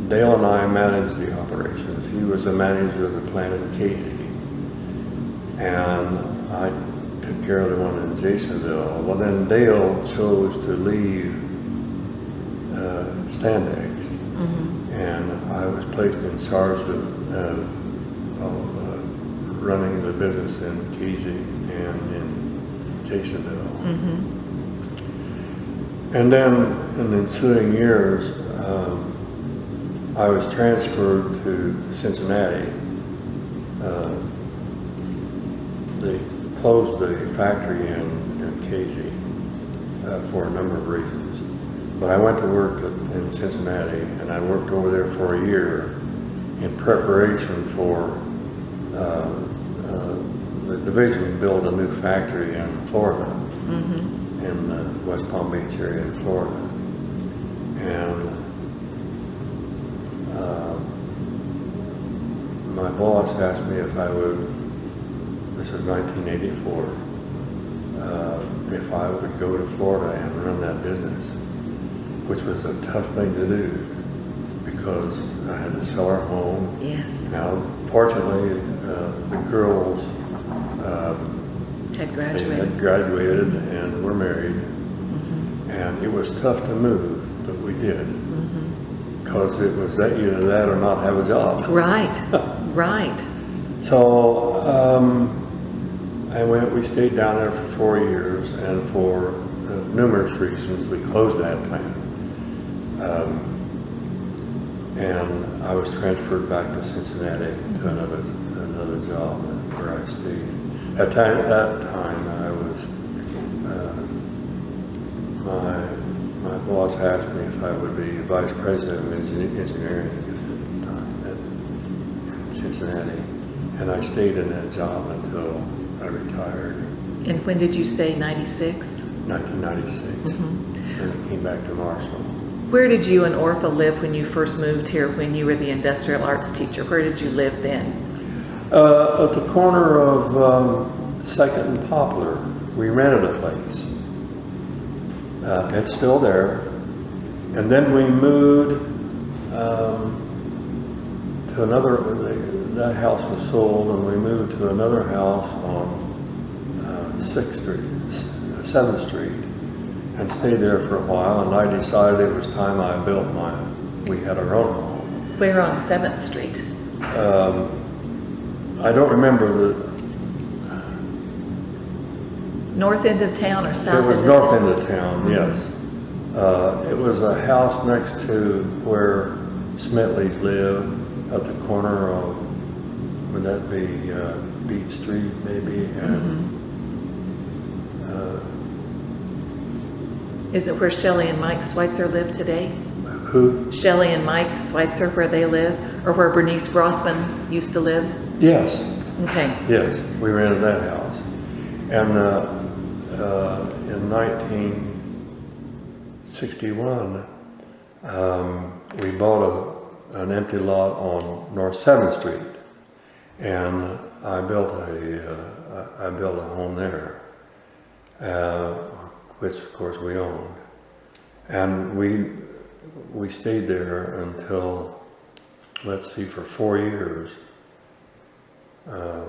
Dale and I managed the operations. He was the manager of the plant at Casey. And I took care of the one in Jasonville. Well, then Dale chose to leave Standex, and I was placed in charge of running the business in Casey and in Jasonville. And then in the ensuing years, I was transferred to Cincinnati. They closed the factory in Casey for a number of reasons. But I went to work in Cincinnati, and I worked over there for a year in preparation for the division built a new factory in Florida, in the West Palm Beach area in Florida. And my boss asked me if I would, this was 1984, if I would go to Florida and run that business, which was a tough thing to do because I had to sell our home. Yes. Now, fortunately, the girls Had they graduated. had graduated and were married, and it was tough to move, but we did because it was that either that or not have a job. Right, right. So we stayed down there for 4 years, and for numerous reasons, we closed that plant. And I was transferred back to Cincinnati to another job where I stayed. At that time, I was my boss asked me if I would be vice president of engineering at the time in Cincinnati, and I stayed in that job until I retired. And when did you say 96? 1996. Then I came back to Marshall. Where did you and Orpha live when you first moved here, when you were the industrial arts teacher? Where did you live then? At the corner of 2nd and Poplar, we rented a place. It's still there. And then we moved to another, that house was sold, and we moved to another house on 6th Street, 7th Street, and stayed there for a while. And I decided it was time I built we had our own home. Where on 7th Street? I don't remember North end of town or south it end was of north town? end of town, yes. It was a house next to where Smitley's live, at the corner of, would that be Beach Street maybe, and Is it where Shelley and Mike Schweitzer live today? who? Shelley and Mike Schweitzer, where they live, or where Bernice Grossman used to live? Yes, Okay. yes, we rented that house. And in 1961, we bought an empty lot on North 7th Street, and I built a home there, which of course we owned, and we stayed there until, let's see, for 4 years. I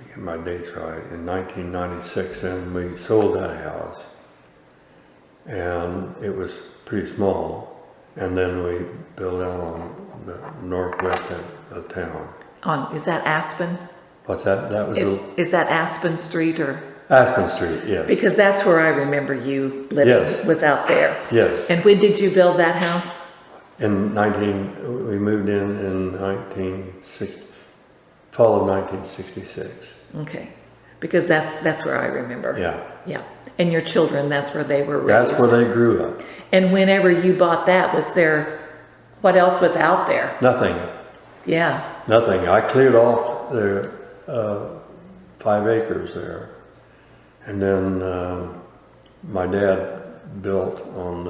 get my dates right. In 1996, and we sold that house, and it was pretty small. And then we built out on the northwest end of town. Is that Aspen? What's that? That was Is that Aspen Street or? Aspen Street, yes. Because that's where I remember you living, Yes. was out there. Yes. And when did you build that house? We moved in 1960, fall of 1966. Okay. Because that's where I remember. Yeah. Yeah. And your children, that's where they were raised. That's where they grew up. And whenever you bought that, what else was out there? Nothing. Yeah. Nothing. I cleared off there 5 acres there, and then my dad built on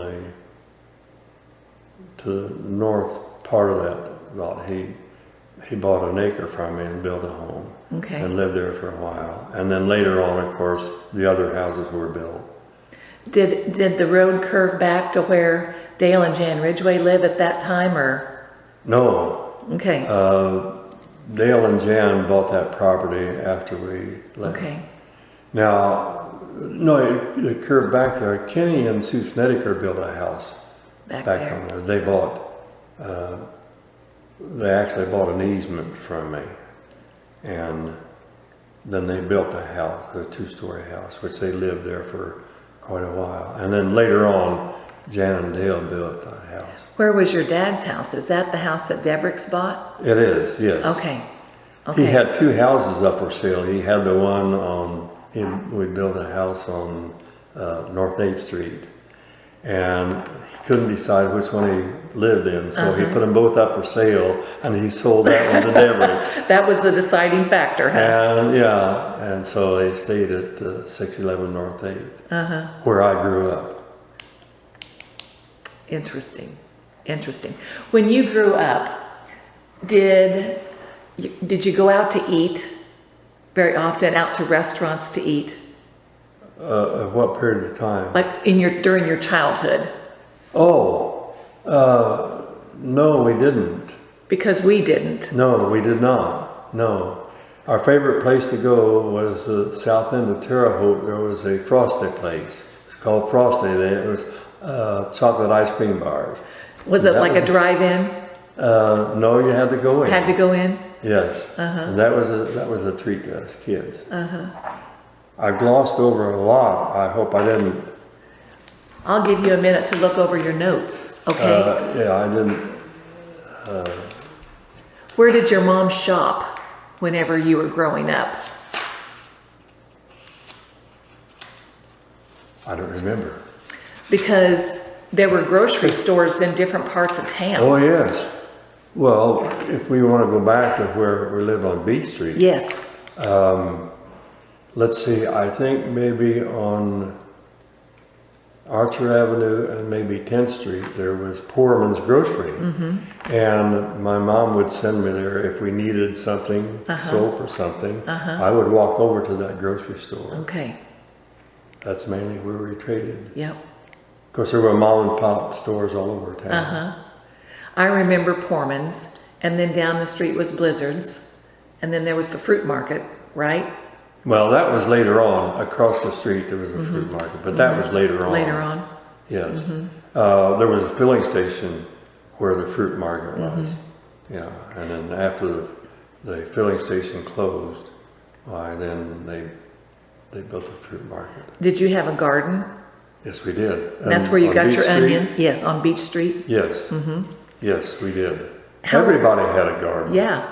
to the north part of that lot. He bought an acre from me and built a home. Okay. And lived there for a while. And then later on, of course, the other houses were built. Did the road curve back to where Dale and Jan Ridgway live at that time, or? No. Okay. Dale and Jan bought that property after we left. Okay. Now, no, it curved back there. Kenny and Sue Snedeker built a house Back back there. on there. They actually bought an easement from me, and then they built a house, a 2-story house, which they lived there for quite a while. And then later on, Jan and Dale built that house. Where was your dad's house? Is that the house that Debrick's bought? It is, yes. Okay. Okay. He had 2 houses up for sale. He had the one we built a house on North 8th Street, and he couldn't decide which one he lived in, so he put them both up for sale, and he sold that one to Debrick's. That was the deciding factor, huh? And so they stayed at 611 North 8th, where I grew up. Interesting. When you grew up, did you go out to eat very often, out to restaurants to eat? What period of time? Like during your childhood? No, we didn't. Because we didn't. No, we did not. No. Our favorite place to go was the south end of Terre Haute. There was a Frosty place. It's called Frosty. It was chocolate ice cream bars. Was it like a drive-in? No, you had to go in. Had to go in? Yes. And that was a treat to us kids. I glossed over a lot. I hope I didn't. I'll give you a minute to look over your notes, okay? I didn't. Where did your mom shop whenever you were growing up? I don't remember. Because there were grocery stores in different parts of town. Oh, yes. Well, if we want to go back to where we lived on Beach Street. Yes. Let's see, I think maybe on Archer Avenue and maybe 10th Street, there was Poorman's Grocery. And my mom would send me there if we needed something, soap or something. I would walk over to that grocery store. Okay. That's mainly where we traded. Yep. Of course, there were mom and pop stores all over town. I remember Poorman's, and then down the street was Blizzard's, and then there was the fruit market, right? Well, that was later on. Across the street there was a fruit market, but that was later on. Later on? Yes. There was a filling station where the fruit market was. Yeah, and then after the filling station closed, then they built a fruit market. Did you have a garden? Yes, we did. That's And where you on got Beach your Street? onion? Yes, on Beach Street? Yes. Yes, we did. How- Everybody had a garden. Yeah.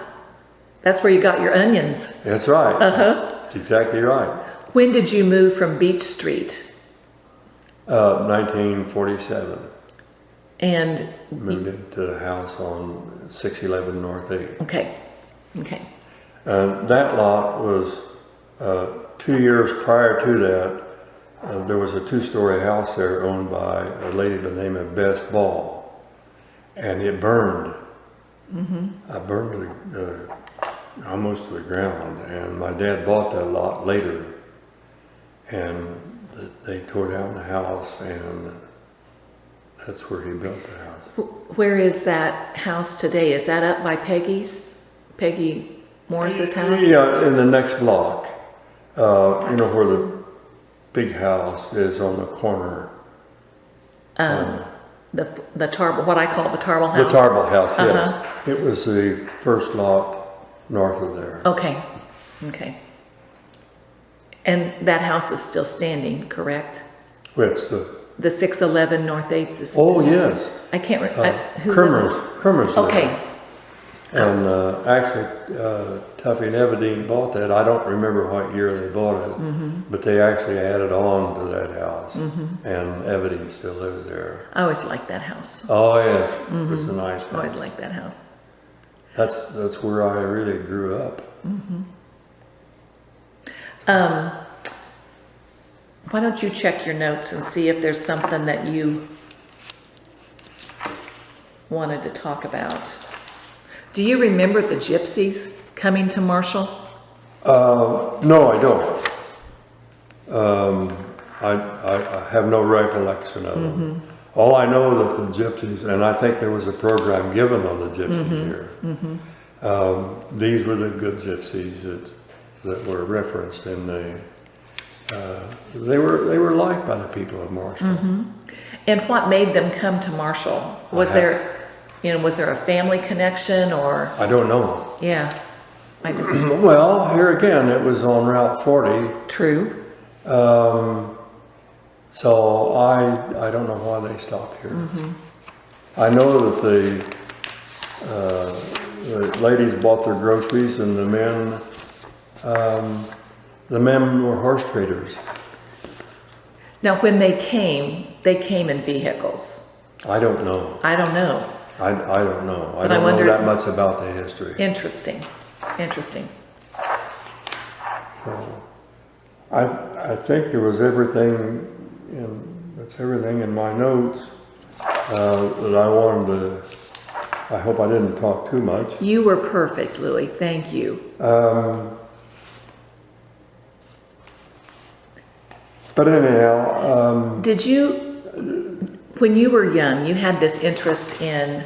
That's where you got your onions. That's right. Uh-huh. That's exactly right. When did you move from Beach Street? 1947. And, Moved into the house on 611 North 8. okay, okay. And that lot was 2 years prior to that. There was a two-story house there owned by a lady by the name of Bess Ball, and it burned. I burned it almost to the ground, and my dad bought that lot later, and they tore down the house, and that's where he built the house. Where is that house today? Is that up by Peggy Morris's house? Yeah, in the next block. You know where the big house is on the corner. The Tarble, what I call the Tarble house? The Tarble house, yes. Uh-huh. It was the first lot north of there. Okay, okay. And that house is still standing, correct? Which The 611 North 8th is still... oh yes, I can't remember. Kermer's lived Okay, there. And actually, Tuffy and Everdeen bought that. I don't remember what year they bought it, but they actually added on to that house, and Everdeen still lives there. I always liked that house. Oh yes, it's a nice house. I always liked that house. That's where I really grew up. Why don't you check your notes and see if there's something that you wanted to talk about? Do you remember the gypsies coming to Marshall? No, I don't. I have no recollection of them. All I know that the gypsies, and I think there was a program given on the gypsies here. These were the good gypsies that were referenced in the. They were liked by the people of Marshall. And what made them come to Marshall? Was there a family connection or? I don't know. Yeah, I just. Well, here again, it was on Route 40. True. So I don't know why they stopped here. I know that the ladies bought their groceries, and the men were horse traders. Now, when they came in vehicles. I don't know. I don't know. I don't know. I But I don't know wonder- that much about the history. Interesting. Interesting. I think there was everything in my notes that I wanted to. I hope I didn't talk too much. You were perfect, Louie. Thank you. But anyhow, Did you, when you were young, you had this interest in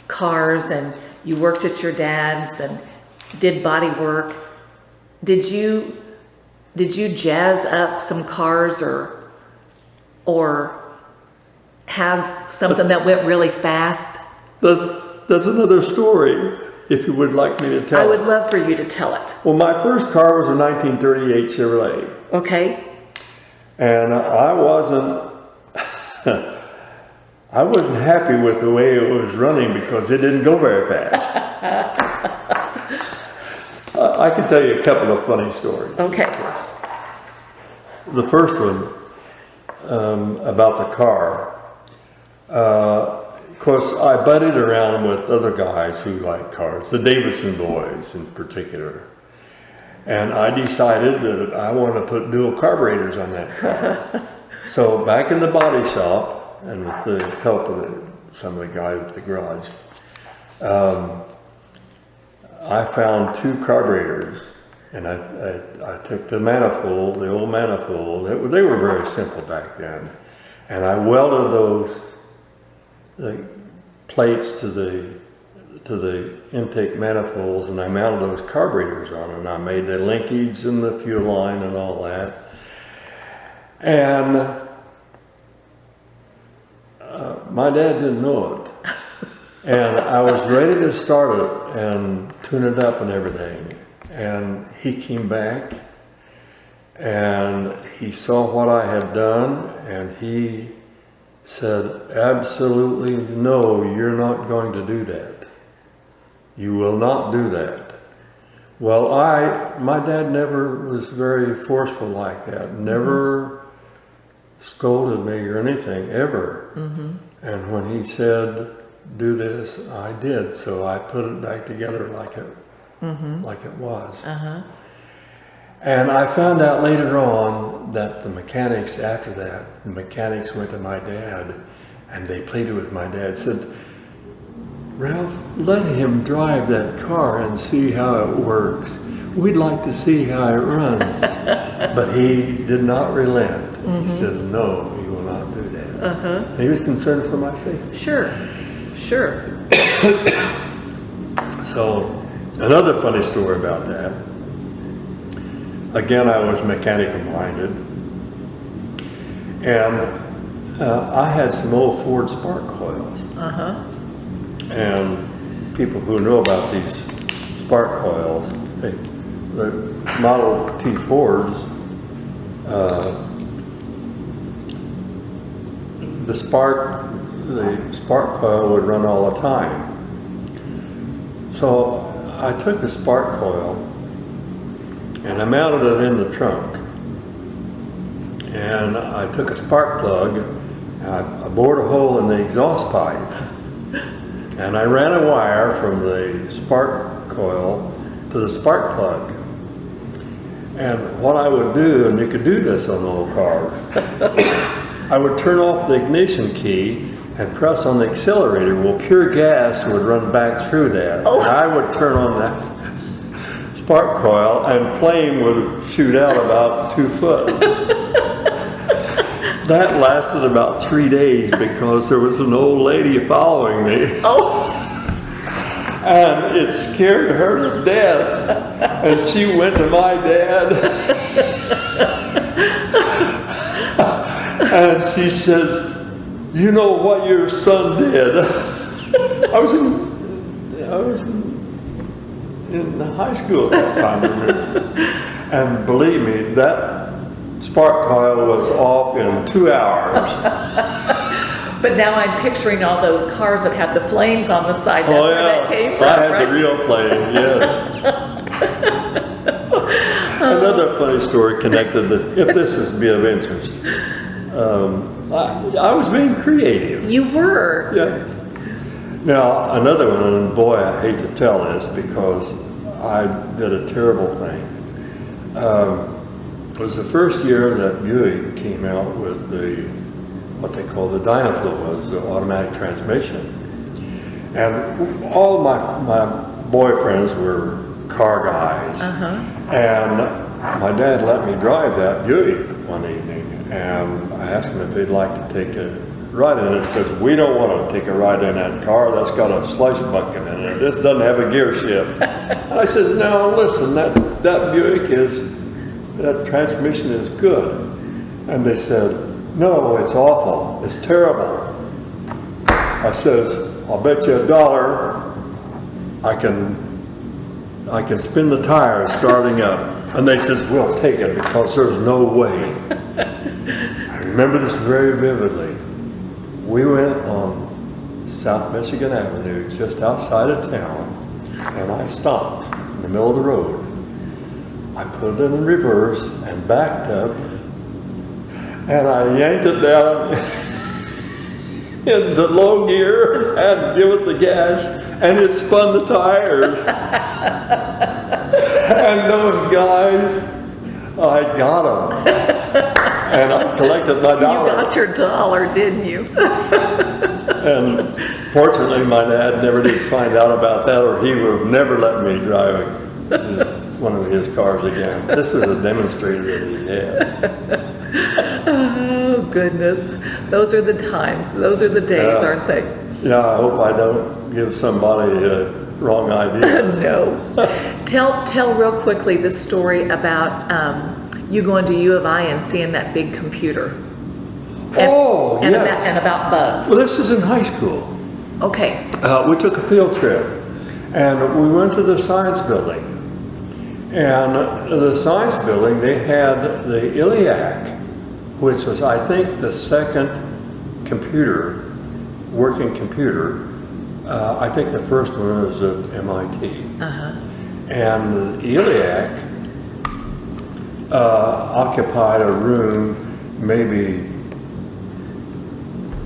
cars and you worked at your dad's and did body work. Did you jazz up some cars or have something that went really fast? that's another story. If you would like me to tell. I would love for you to tell it. Well, my first car was a 1938 Chevrolet, Okay? and I wasn't happy with the way it was running because it didn't go very fast. I can tell you a couple of funny stories. Okay. The first one about the car. Of course, I butted around with other guys who like cars, the Davison boys in particular. And I decided that I wanted to put dual carburetors on that car. So back in the body shop, and with the help of some of the guys at the garage, I found two carburetors, and I took the manifold, the old manifold. They were very simple back then, and I welded the plates to the intake manifolds, and I mounted those carburetors on, and I made the linkage and the fuel line and all that. And my dad didn't know it. And I was ready to start it and tune it up and everything. And he came back And he saw what I had done, and he said, absolutely no, you're not going to do that. You will not do that. Well, my dad never was very forceful like that, never scolded me or anything, ever. And when he said, do this, I did. So I put it back together like it was. And I found out later on that the mechanics after that, the mechanics went to my dad and they pleaded with my dad, said, Ralph, let him drive that car and see how it works. We'd like to see how it runs. But he did not relent. He said, no, he will not do that. He was concerned for my safety. Sure. So, another funny story about that. Again, I was mechanical minded, and I had some old Ford spark coils. And people who know about these spark coils, the Model T Fords, the spark coil would run all the time. So I took the spark coil and I mounted it in the trunk. And I took a spark plug and I bored a hole in the exhaust pipe. And I ran a wire from the spark coil to the spark plug. And what I would do, and you could do this on old cars, I would turn off the ignition key and press on the accelerator. Well, pure gas would run back through that. And I would turn on that spark coil and flame would shoot out about 2 foot. That lasted about 3 days because there was an old lady following me. And it scared her to death. And she went to my dad. And she says, you know what your son did? I was in high school at that time. And believe me, that spark coil was off in 2 hours. But now I'm picturing all those cars that have the flames on the side. That's where that came from, I had right? the real flame, yes. Another funny story connected to, if this is be of interest. I was being creative. You were. Yeah. Now, another one, and boy, I hate to tell this because I did a terrible thing. It was the first year that Buick came out with what they call the Dynaflow, the automatic transmission. And all my boyfriends were car guys. And my dad let me drive that Buick one evening, and I asked him if he'd like to take a ride in it. He says, we don't want to take a ride in that car. That's got a slush bucket in it. This doesn't have a gear shift. And I says, no, listen, that Buick that transmission is good. And they said, no, it's awful. It's terrible. I says, I'll bet you $1 I can spin the tires starting up. And they says, we'll take it because there's no way. I remember this very vividly. We went on South Michigan Avenue just outside of town, and I stopped in the middle of the road. I put it in reverse and backed up, and I yanked it down in the low gear and give it the gas, and it spun the tires. And those guys, I got them. And I collected my $1. You got your $1, didn't you? And fortunately, my dad never did find out about that, or he would have never let me drive one of his cars again. This was a demonstrator that he had. Oh, goodness. Those are the times. Those are the days, aren't they? Yeah, I hope I don't give somebody a wrong idea. No. Tell real quickly the story about you going to U of I and seeing that big computer. Yes. And about bugs. Well, this is in high school. Okay. We took a field trip, and we went to the science building. And the science building, they had the iliac, which was, I think, the second computer, working computer. I think the first one was at MIT. And the iliac occupied a room maybe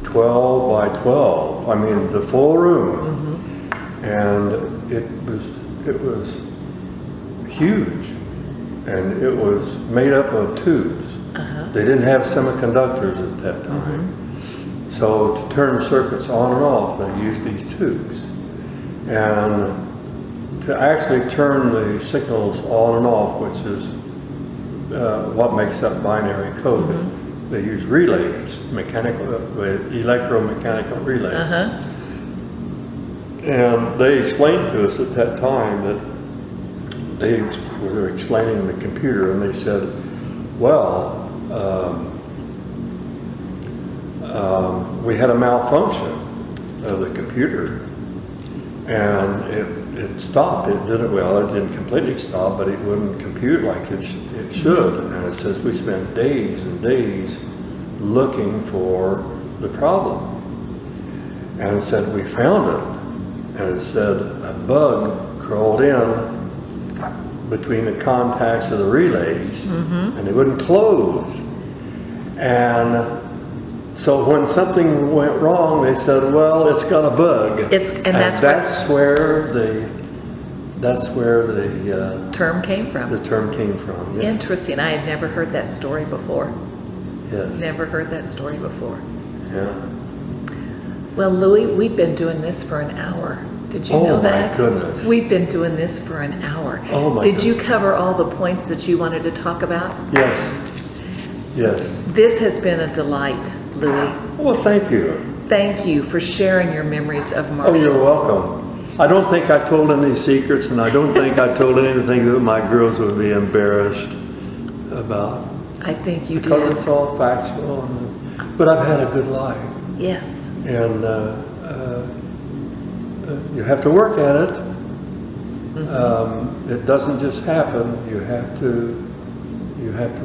12 by 12. I mean, the full room. And it was huge, and it was made up of tubes. They didn't have semiconductors at that time. So to turn circuits on and off, they used these tubes. And to actually turn the signals on and off, which is what makes up binary code, they use relays, electromechanical relays. And they explained to us at that time that they were explaining the computer, and they said, well, we had a malfunction of the computer, and it stopped. It didn't completely stop, but it wouldn't compute like it should. And it says we spent days and days looking for the problem, and it said we found it. And it said a bug crawled in between the contacts of the relays, and they wouldn't close. And so when something went wrong, they said, well, it's got a bug. That's where the term came from. The term came from, yeah. Interesting. I had never heard that story before. Yes. Never heard that story before. Yeah. Well, Louis, we've been doing this for an hour. Did you know that? Oh my goodness. We've been doing this for an hour. Oh my Did you goodness. cover all the points that you wanted to talk about? Yes. Yes. This has been a delight, Louis. Well, thank you. Thank you for sharing your memories of Marshall. Oh, you're welcome. I don't think I told any secrets, and I don't think I told anything that my girls would be embarrassed about. I think you because did. It's all factual. But I've had a good life. Yes. And you have to work at it. It doesn't just happen. You have to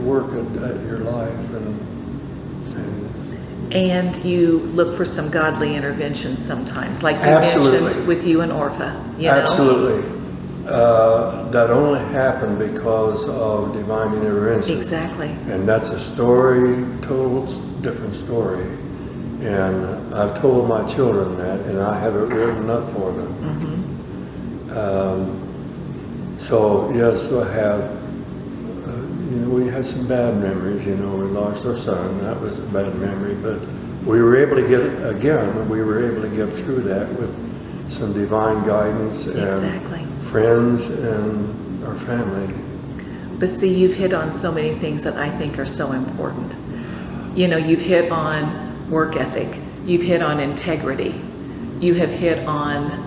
work at your life, and you look for some godly interventions sometimes, like you Absolutely. mentioned with you and Orpha. You know? Absolutely. That only happened because of divine intervention. Exactly. And that's a story, total different story. And I've told my children that, and I have it written up for them. So yes, I have. We had some bad memories. We lost our son. That was a bad memory, but we were able to get We were able to get through that with some divine guidance and friends and our family. But see, you've hit on so many things that I think are so important. You've hit on work ethic. You've hit on integrity. You have hit on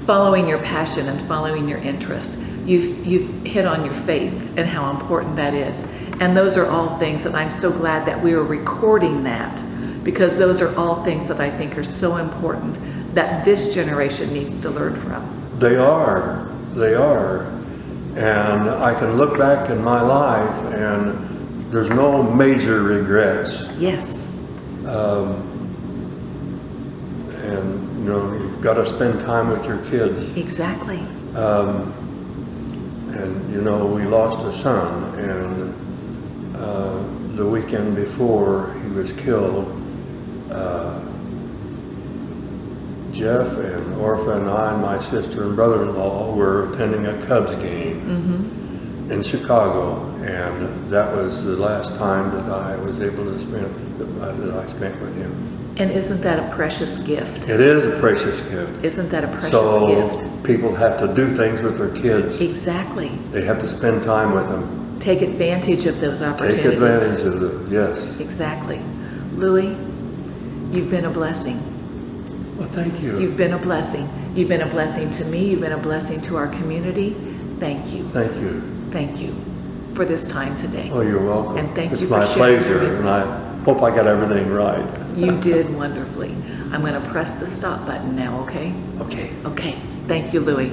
following your passion and following your interest. You've hit on your faith and how important that is. And those are all things that I'm so glad that we are recording that, because those are all things that I think are so important that this generation needs to learn from. They are. And I can look back in my life and there's no major regrets. Yes. And you've got to spend time with your kids. Exactly. And we lost a son, and the weekend before he was killed, Jeff and Orpha and I and my sister and brother-in-law were attending a Cubs game in Chicago, and that was the last time that I was able to spend with him. And isn't that a precious gift? It is a precious gift. Isn't that a precious gift? So people have to do things with their kids. Exactly. They have to spend time with them. Take advantage of those opportunities. Take advantage of them, yes. Exactly. Louis, you've been a blessing. Well, thank you. You've been a blessing. You've been a blessing to me. You've been a blessing to our community. Thank you. Thank you. Thank you for this time today. Oh, you're welcome. And thank it's you for my sharing your pleasure, and I memories. hope I got everything right. You did wonderfully. I'm going to press the stop button now, okay? Okay. Okay. Thank you, Louis.